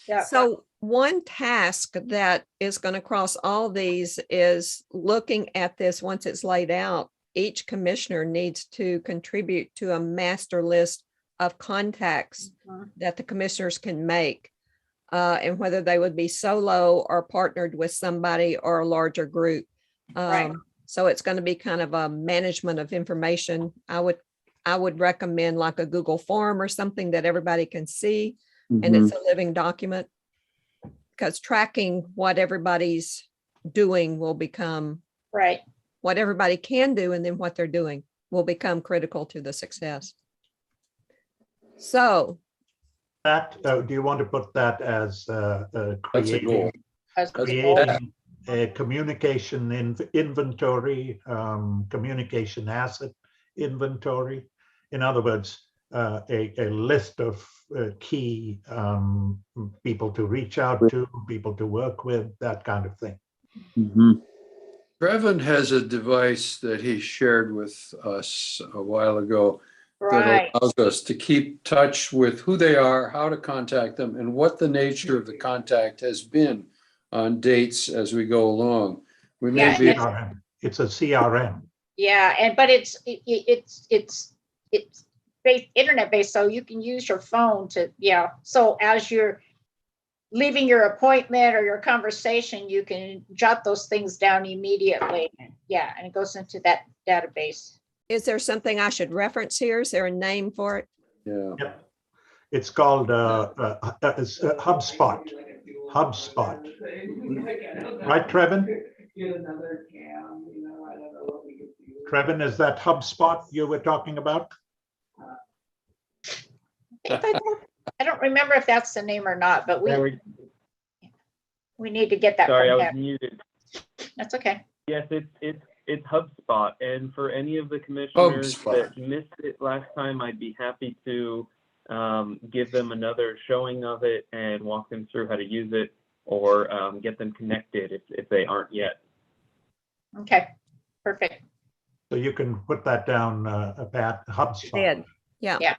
Yeah. So one task that is going to cross all these is looking at this once it's laid out. Each commissioner needs to contribute to a master list of contacts Mhm. that the commissioners can make. And whether they would be solo or partnered with somebody or a larger group. Right. So it's going to be kind of a management of information. I would recommend like a Google form or something that everybody can see. And it's a living document. Because tracking what everybody's doing will become Right. what everybody can do, and then what they're doing will become critical to the success. So That, do you want to put that as That's a creating, goal. As a goal. creating a communication inventory, communication asset inventory? In other words, a list of key people to reach out to, people to work with, that kind of thing. Trevin has a device that he shared with us a while ago that Right. allows us to keep touch with who they are, how to contact them, and what the nature of the contact has been on dates as we go along. We may Yeah, be, CRM. It's a CRM. Yeah, but it's based internet based, so you can use your phone to, so as you're leaving your appointment or your conversation, you can jot those things down immediately. Yeah, and it goes into that database. is there something I should reference here? Is there a name for it? yeah. Yep. It's called HubSpot. HubSpot. Right, Trevin? Trevin, is that HubSpot you were talking about? I don't remember if that's the name or not, but we need to get that Sorry, I from was him. muted. That's okay. Yes, it's HubSpot, and for any of the commissioners HubSpot. that missed it last time, I'd be happy to give them another showing of it and walk them through how to use it, or get them connected if they aren't yet. Okay, perfect. So you can put that down, Pat, HubSpot. Did. Yeah. Yeah.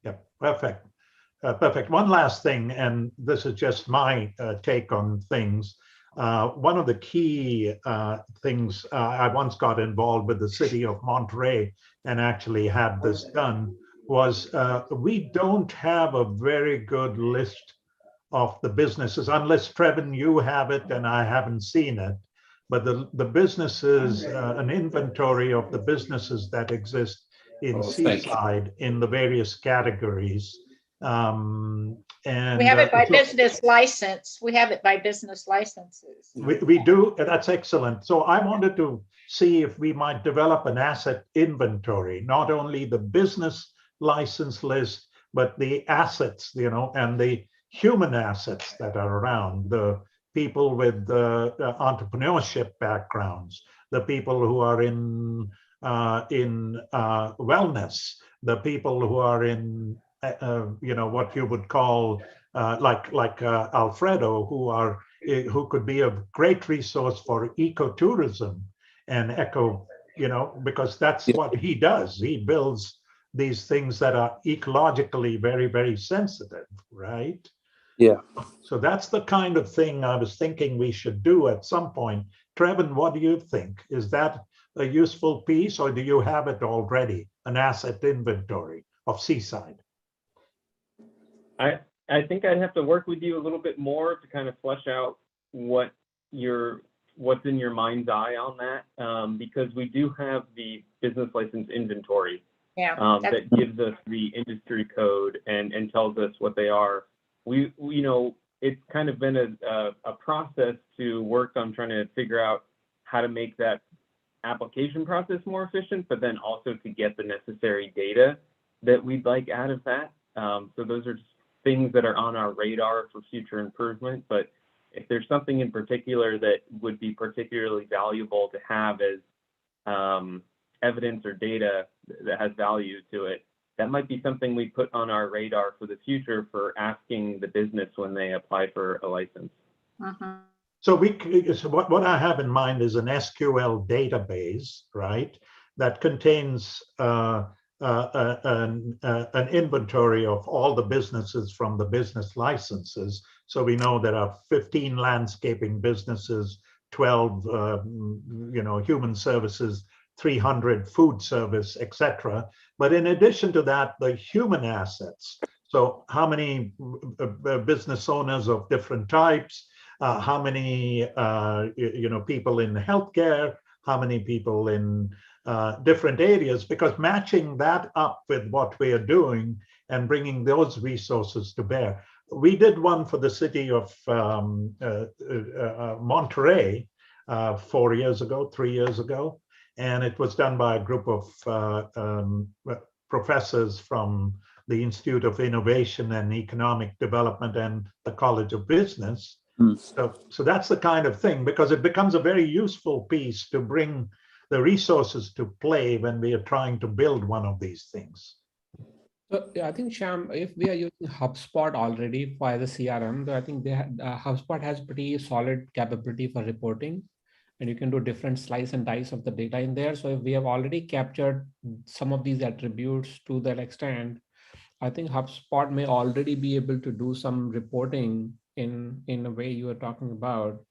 Yep, perfect. Perfect. One last thing, and this is just my take on things. One of the key things, I once got involved with the city of Monterey and actually had this done, was we don't have a very good list of the businesses, unless Trevin, you have it and I haven't seen it. But the businesses, an inventory of the businesses that exist in Seaside in the various categories. And We have it by so business license. We have it by business licenses. we do, that's excellent. So I wanted to see if we might develop an asset inventory, not only the business license list, but the assets, and the human assets that are around, the people with the entrepreneurship backgrounds, the people who are in wellness, the people who are in what you would call like Alfredo, who could be a great resource for ecotourism and because that's what he does. He builds these things that are ecologically very, very sensitive, right? Yeah. So that's the kind of thing I was thinking we should do at some point. Trevin, what do you think? Is that a useful piece, or do you have it already, an asset inventory of Seaside? I think I'd have to work with you a little bit more to kind of flesh out what's in your mind's eye on that, because we do have the business license inventory Yeah. that gives us the industry code and tells us what they are. We it's kind of been a process to work on trying to figure out how to make that application process more efficient, but then also to get the necessary data that we'd like out of that. So those are just things that are on our radar for future improvement. But if there's something in particular that would be particularly valuable to have as evidence or data that has value to it, that might be something we put on our radar for the future for asking the business when they apply for a license. So what I have in mind is an SQL database, right, that contains an inventory of all the businesses from the business licenses. So we know there are 15 landscaping businesses, 12 human services, 300 food service, etc. But in addition to that, the human assets. So how many business owners of different types, how many people in healthcare, how many people in different areas, because matching that up with what we are doing and bringing those resources to bear. We did one for the city of Monterey 3 years ago, and it was done by a group of professors from the Institute of Innovation and Economic Development and the College of Business. So that's the kind of thing, because it becomes a very useful piece to bring the resources to play when we are trying to build one of these things. So yeah, I think, Sham, if we are using HubSpot already for the CRM, I think HubSpot has pretty solid capability for reporting, and you can do different slice and dice of the data in there. So if we have already captured some of these attributes to that extent, I think HubSpot may already be able to do some reporting in a way you are talking about.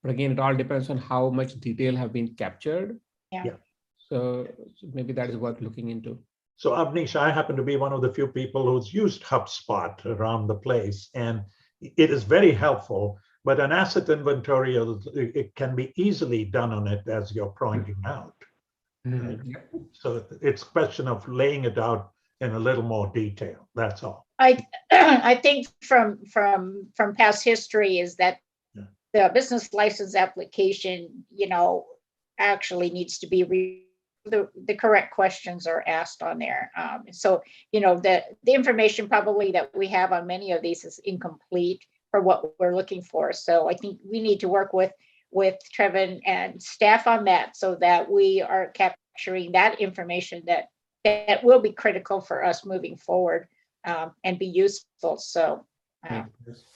But again, it all depends on how much detail have been captured. Yeah. So maybe that is worth looking into. So Avnish, I happen to be one of the few people who's used HubSpot around the place, and it is very helpful, but an asset inventory, it can be easily done on it as you're pointing out. Right? So it's a question of laying it out in a little more detail, that's all. I think from past history is that the business license application, actually needs to be the correct questions are asked on there. So, the information probably that we have on many of these is incomplete for what we're looking for. So I think we need to work with Trevin and staff on that so that we are capturing that information that will be critical for us moving forward and be useful. So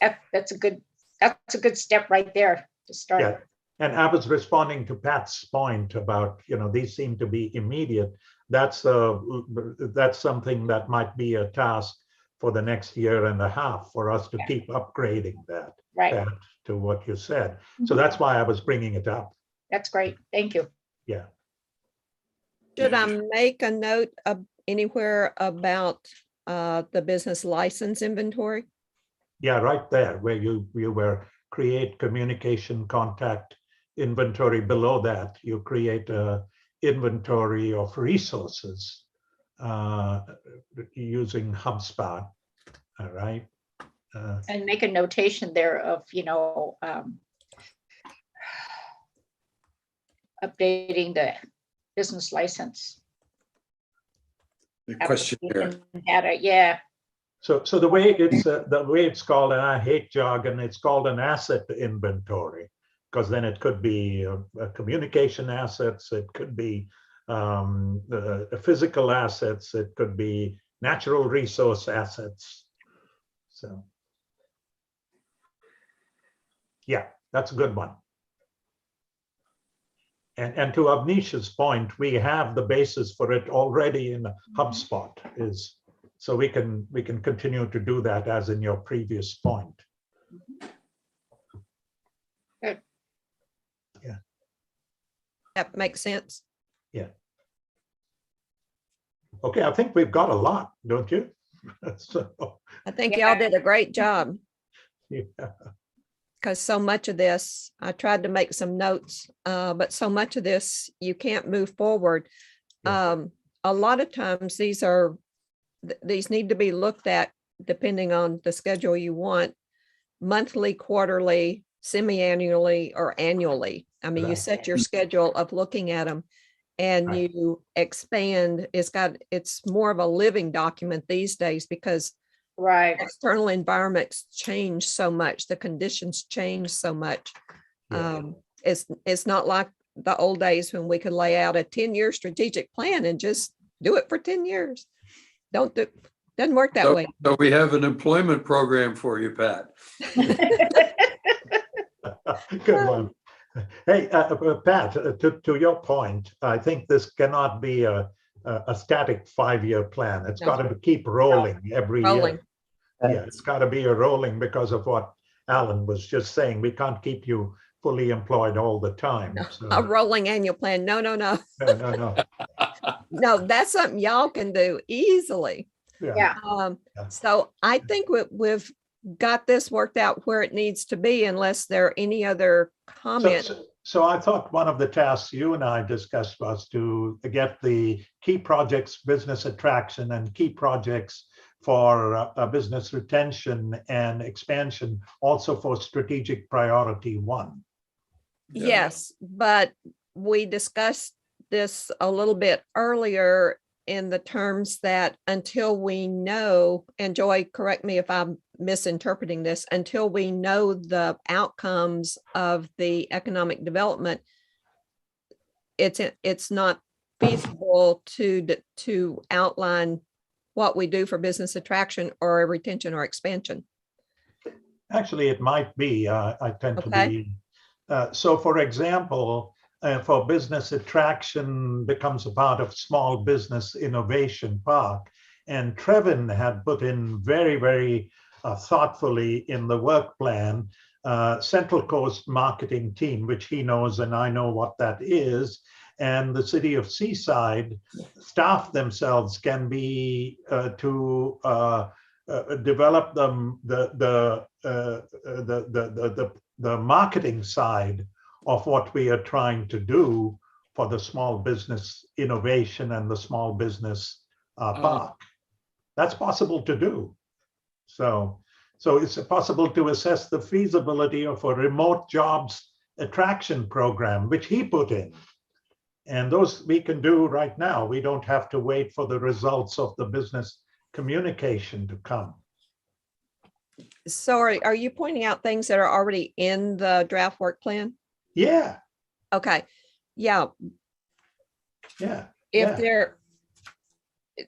that's a good step right there to start. Yeah. And I was responding to Pat's point about, these seem to be immediate. That's something that might be a task for the next year and a half for us to keep upgrading that, right, to what you said. So that's why I was bringing it up. That's great. Thank you. Yeah. Should I make a note of anywhere about the business license inventory? Yeah, right there where you were create communication contact inventory. Below that, you create a inventory of resources using HubSpot. All right. And make a notation there of, updating the business license. The questionnaire. Data, yeah. So the way it's called, and I hate jargon, it's called an asset inventory, because then it could be communication assets, it could be physical assets, it could be natural resource assets. So yeah, that's a good one. And to Avnish's point, we have the basis for it already in HubSpot, so we can continue to do that as in your previous point. Good. Yeah. That makes sense. Yeah. Okay, I think we've got a lot, don't you? So, I think Yeah. y'all did a great job. yeah. Because so much of this, I tried to make some notes, but so much of this, you can't move forward. Yeah. A lot of times these need to be looked at depending on the schedule you want, monthly, quarterly, semi-annually, or annually. I mean, you Right. set your schedule of looking at them and Right. you expand. It's more of a living document these days because Right. external environments change so much, the conditions change so much. Yeah. It's not like the old days when we could lay out a 10-year strategic plan and just do it for 10 years. Doesn't work that way. So we have an employment program for you, Pat. Good one. Hey, Pat, to your point, I think this cannot be a static 5-year plan. It's No. got to keep rolling every Rolling. year. Yeah, it's got to be a rolling because of what Alan was just saying. We can't keep you fully employed all the time. So, A rolling annual plan. No. no. No, that's something y'all can do easily. Yeah. Yeah. Yeah. So I think we've got this worked out where it needs to be unless there are any other comments. So I thought one of the tasks you and I discussed was to get the key projects, business attraction, and key projects for business retention and expansion, also for strategic priority 1. Yes, but we discussed this a little bit earlier in the terms that until we know, and Joy, correct me if I'm misinterpreting this, until we know the outcomes of the economic development, it's not feasible to outline what we do for business attraction or retention or expansion. Actually, it might be. I tend to Okay. be. So, for example, for business attraction becomes a part of small business innovation park. And Trevin had put in very, very thoughtfully in the work plan, Central Coast marketing team, which he knows and I know what that is. And the city of Seaside staff themselves can be to develop the marketing side of what we are trying to do for the small business innovation and the small business park. That's possible to do. So it's possible to assess the feasibility of a remote jobs attraction program, which he put in. And those we can do right now. We don't have to wait for the results of the business communication to come. So are you pointing out things that are already in the draft work plan? Yeah, Okay, yeah. yeah. If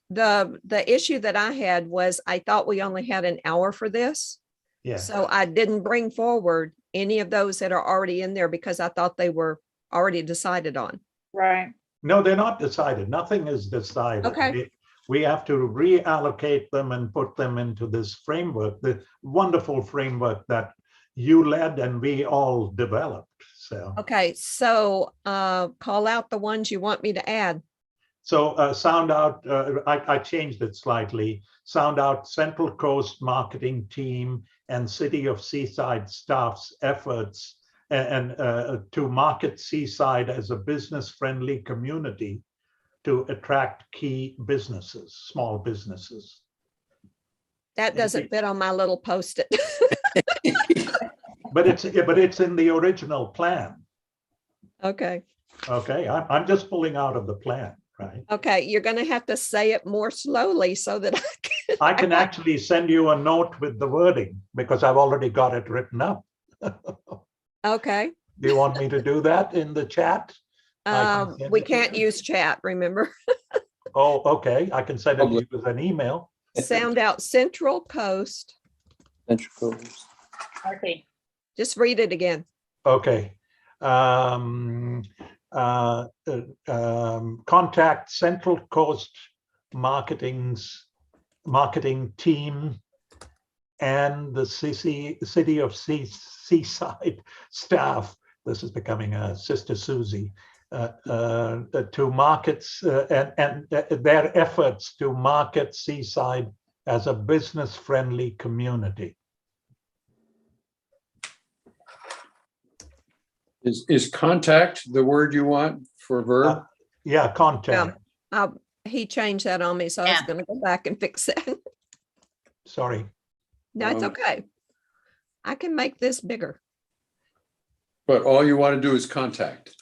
the issue that I had was I thought we only had an hour for this. Yeah. So I didn't bring forward any of those that are already in there because I thought they were already decided on. Right. No, they're not decided. Nothing is decided. Okay. We have to reallocate them and put them into this framework, the wonderful framework that you led and we all developed. So, Okay, so call out the ones you want me to add. so sound out, I changed it slightly. Sound out Central Coast marketing team and City of Seaside staff's efforts and to market Seaside as a business-friendly community to attract key businesses, small businesses. That doesn't fit on my little Post-it. But it's in the original plan. Okay. Okay, I'm just pulling out of the plan, right? Okay, you're going to have to say it more slowly so that I can. I can actually send you a note with the wording because I've already got it written up. Okay. Do you want me to do that in the chat? We can't use chat, remember? Oh, okay. I can send it to you with an email. Sound out Central Coast. Central Coast. Okay. Just read it again. Okay. contact Central Coast marketing team and the city of Seaside staff. This is becoming a Sister Susie. To markets and their efforts to market Seaside as a business-friendly community. Is contact the word you want for verb? Yeah, contact. He changed that on me, so I was Yeah. going to go back and fix that. Sorry. No, it's okay. I can make this bigger. But all you want to do is contact.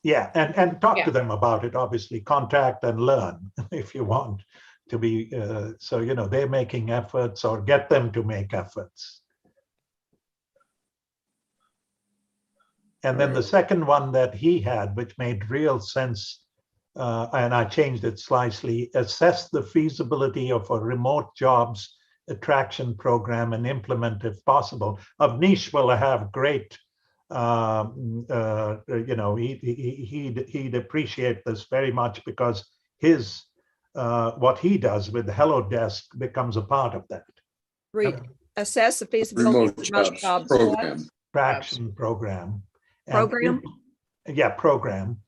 Yeah, and talk Yeah. to them about it, obviously, contact and learn if you want to be, so, you know, they're making efforts or get them to make efforts. And then the second one that he had, which made real sense, and I changed it slightly, assess the feasibility of a remote jobs attraction program and implement if possible. Avnish will have great, you know, he'd appreciate this very much because his, what he does with Hello Desk becomes a part of that. Assess the feasibility of Remote remote jobs jobs. program. Traction program. And Program? Yeah, program.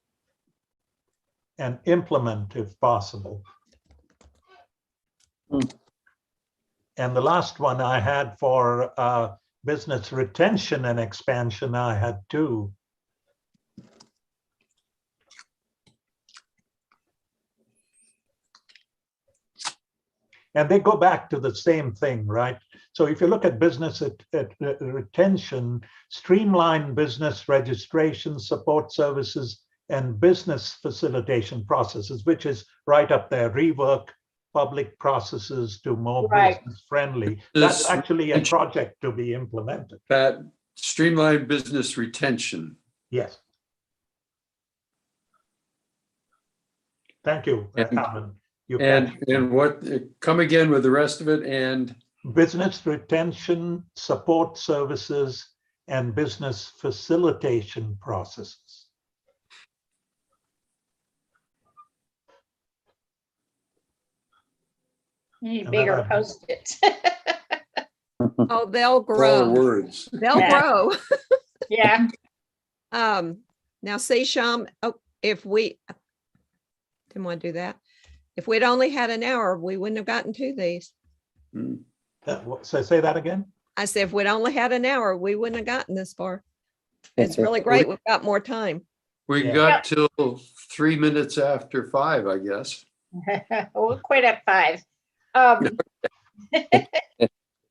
And implement if possible. And the last one I had for business retention and expansion, I had two. And they go back to the same thing, right? So if you look at business retention, streamline business registration, support services, and business facilitation processes, which is right up there, rework public processes to more business friendly. That's actually a project to be implemented. That streamline business retention. Yes. Thank you, Alan. And what, come again with the rest of it, and? Business retention, support services, and business facilitation processes. You need bigger Post-its. Oh, they'll grow. 4 words. They'll grow. Yeah. Now see, Sham, if we didn't want to do that. If we'd only had an hour, we wouldn't have gotten to these. So say that again. I said, if we'd only had an hour, we wouldn't have gotten this far. It's really great. We've got more time. We got till 3 minutes after 5, I guess. We'll quit at 5.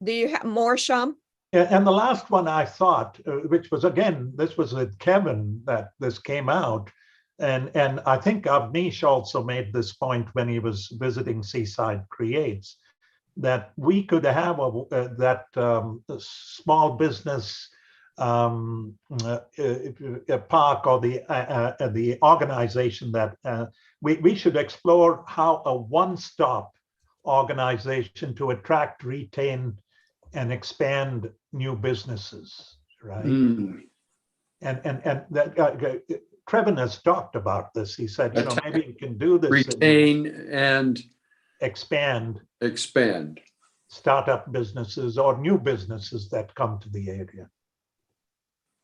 Do you have more, Sham? And the last one I thought, which was, again, this was with Kevin that this came out. And I think Avnish also made this point when he was visiting Seaside Creates, that we could have that small business a park or the organization that we should explore how a one-stop organization to attract, retain, and expand new businesses, right? And that Trevin has talked about this. He said, you know, maybe we can do this. Retain and expand startup businesses or new businesses that come to the area.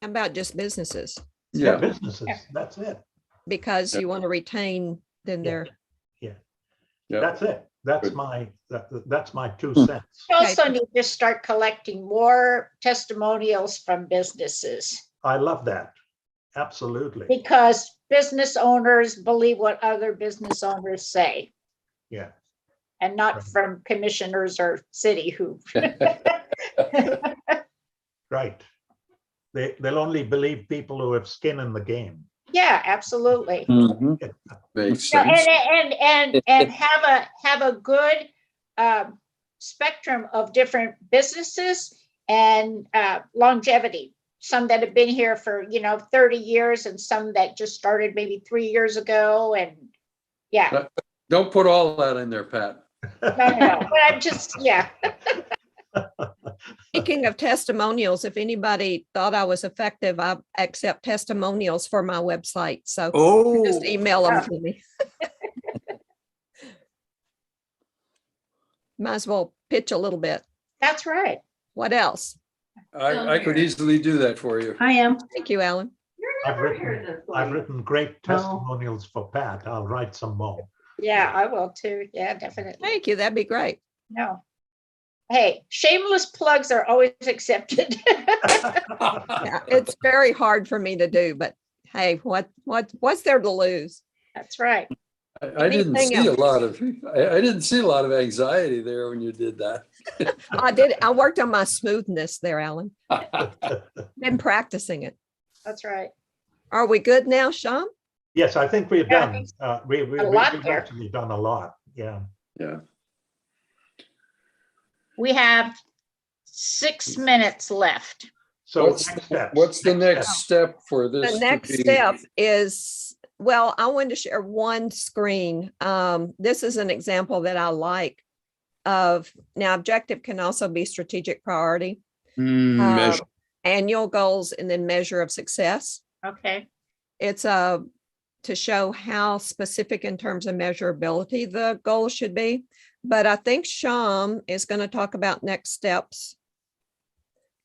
How about just businesses? Yeah, businesses. That's it. Because you want to retain, then they're. Yeah. That's it. That's my 2 cents. You also need to start collecting more testimonials from businesses. I love that. Absolutely. Because business owners believe what other business owners say. Yeah. And not from commissioners or city who. Right. They'll only believe people who have skin in the game. Yeah, absolutely. Makes sense. And have a good spectrum of different businesses and longevity. Some that have been here for 30 years, and some that just started maybe 3 years ago. And yeah. Don't put all that in there, Pat. No, but I'm just Speaking of testimonials, if anybody thought I was effective, I accept testimonials for my website. So just email them to me. Might as well pitch a little bit. That's right. What else? I could easily do that for you. I am. Thank you, Alan. I've written great testimonials for Pat. I'll write some more. Yeah, I will too. Yeah, definitely. Thank you. That'd be great. No. Hey, shameless plugs are always accepted. Yeah, it's very hard for me to do, but hey, what's there to lose? That's right. I didn't Anything see a else? lot of, I didn't see a lot of anxiety there when you did that. I worked on my smoothness there, Alan. Been practicing it. That's right. Are we good now, Sean? Yes, I think we're Yeah, I done. think We've A lot there. actually done a lot. Yeah. Yeah. We have 6 minutes left. So What's next steps. what's the next step for this? The to next be- step is, well, I wanted to share one screen. This is an example that I like of, now objective can also be strategic priority, Measure. annual goals, and then measure of success. Okay. It's to show how specific in terms of measurability the goal should be. But I think Sham is going to talk about next steps.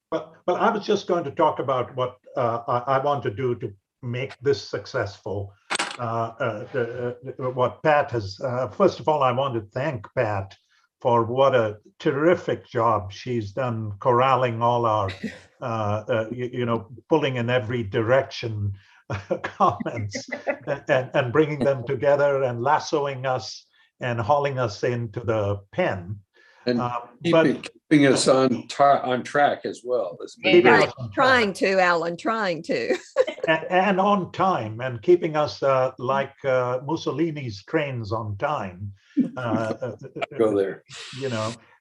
But I was just going to talk about what I want to do to make this successful. What Pat has, first of all, I want to thank Pat for what a terrific job she's done corralling all our, pulling in every direction comments and bringing them together and lassoing us and hauling us into the pen. And But keeping us on track as well. That's been keeping great. us on track. Trying to, Alan, trying to. and on time and keeping us like Mussolini's trains on time. Go there.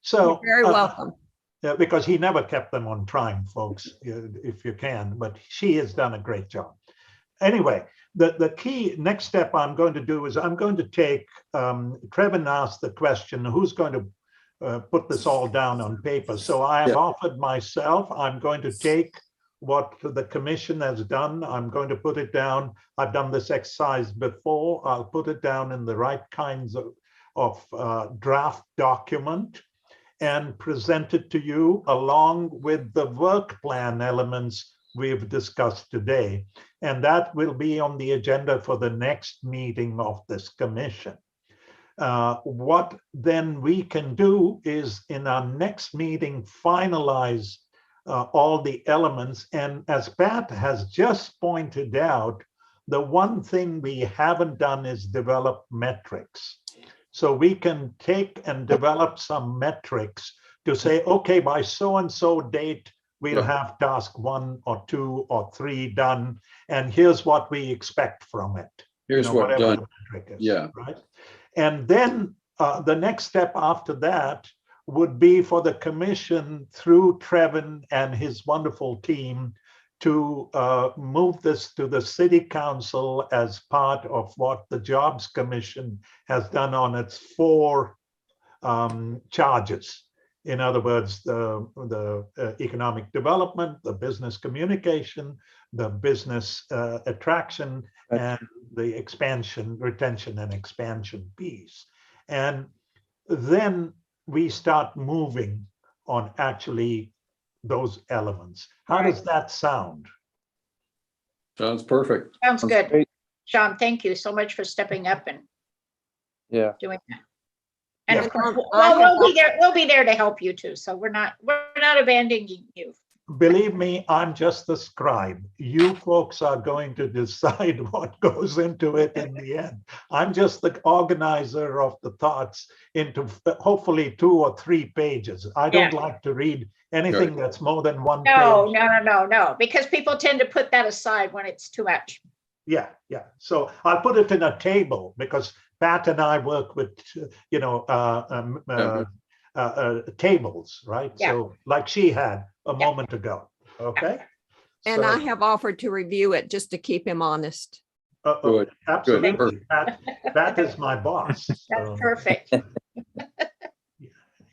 So You're very welcome. because he never kept them on time, folks, if you can, but she has done a great job. Anyway, the key next step I'm going to do is I'm going to take, Trevin asked the question, who's going to put this all down on paper? So I have offered myself, I'm going to take what the commission has done. I'm going to put it down. I've done this exercise before. I'll put it down in the right kinds of draft document and present it to you along with the work plan elements we've discussed today. And that will be on the agenda for the next meeting of this commission. What then we can do is in our next meeting, finalize all the elements. And as Pat has just pointed out, the one thing we haven't done is develop metrics. So we can take and develop some metrics to say, okay, by so-and-so date, we'll have task 1 or 2 or 3 done. And here's what we expect from it. Here's what whatever done. the metric is, Yeah. right? And then the next step after that would be for the commission through Trevin and his wonderful team to move this to the city council as part of what the Jobs Commission has done on its 4 charges. In other words, the economic development, the business communication, the business attraction, and the expansion, retention and expansion piece. And then we start moving on actually those elements. How does that sound? Sounds perfect. Sounds good. great. Sean, thank you so much for stepping up and Yeah. doing that. And of Yeah. course, we'll be there to help you too. So we're not abandoning you. Believe me, I'm just the scribe. You folks are going to decide what goes into it in the end. I'm just the organizer of the thoughts into hopefully 2 or 3 pages. I don't like to read anything that's more than 1 page. No, because people tend to put that aside when it's too much. Yeah. So I'll put it in a table because Pat and I work with, tables, right? Yeah. So like she had a moment ago, okay? And I have offered to review it just to keep him honest. Good. Absolutely. Pat is my boss. That's so- perfect.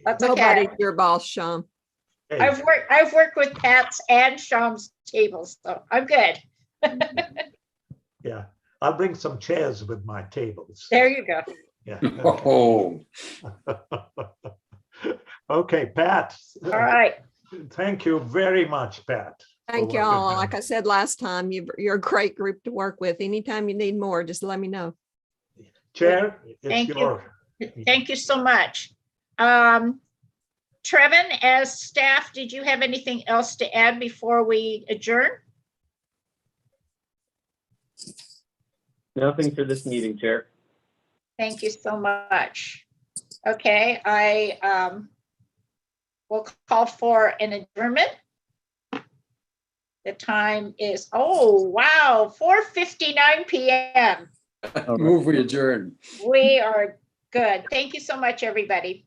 That's Nobody's okay. your boss, Sean. Hey, I've worked with Pat's and Sean's tables, so I'm good. yeah, I'll bring some chairs with my tables. There you go. Yeah. Oh, Okay, Pat. All right. Thank you very much, Pat. for Thank what you you've all. done. Like I said last time, you're a great group to work with. Anytime you need more, just let me know. Chair, Thank it's you. your. Thank you so much. Trevin, as staff, did you have anything else to add before we adjourn? Nothing for this meeting, Chair. Thank you so much. Okay, I will call for an adjournment. The time is, oh, wow, 4:59 p.m. move we adjourn. We are good. Thank you so much, everybody.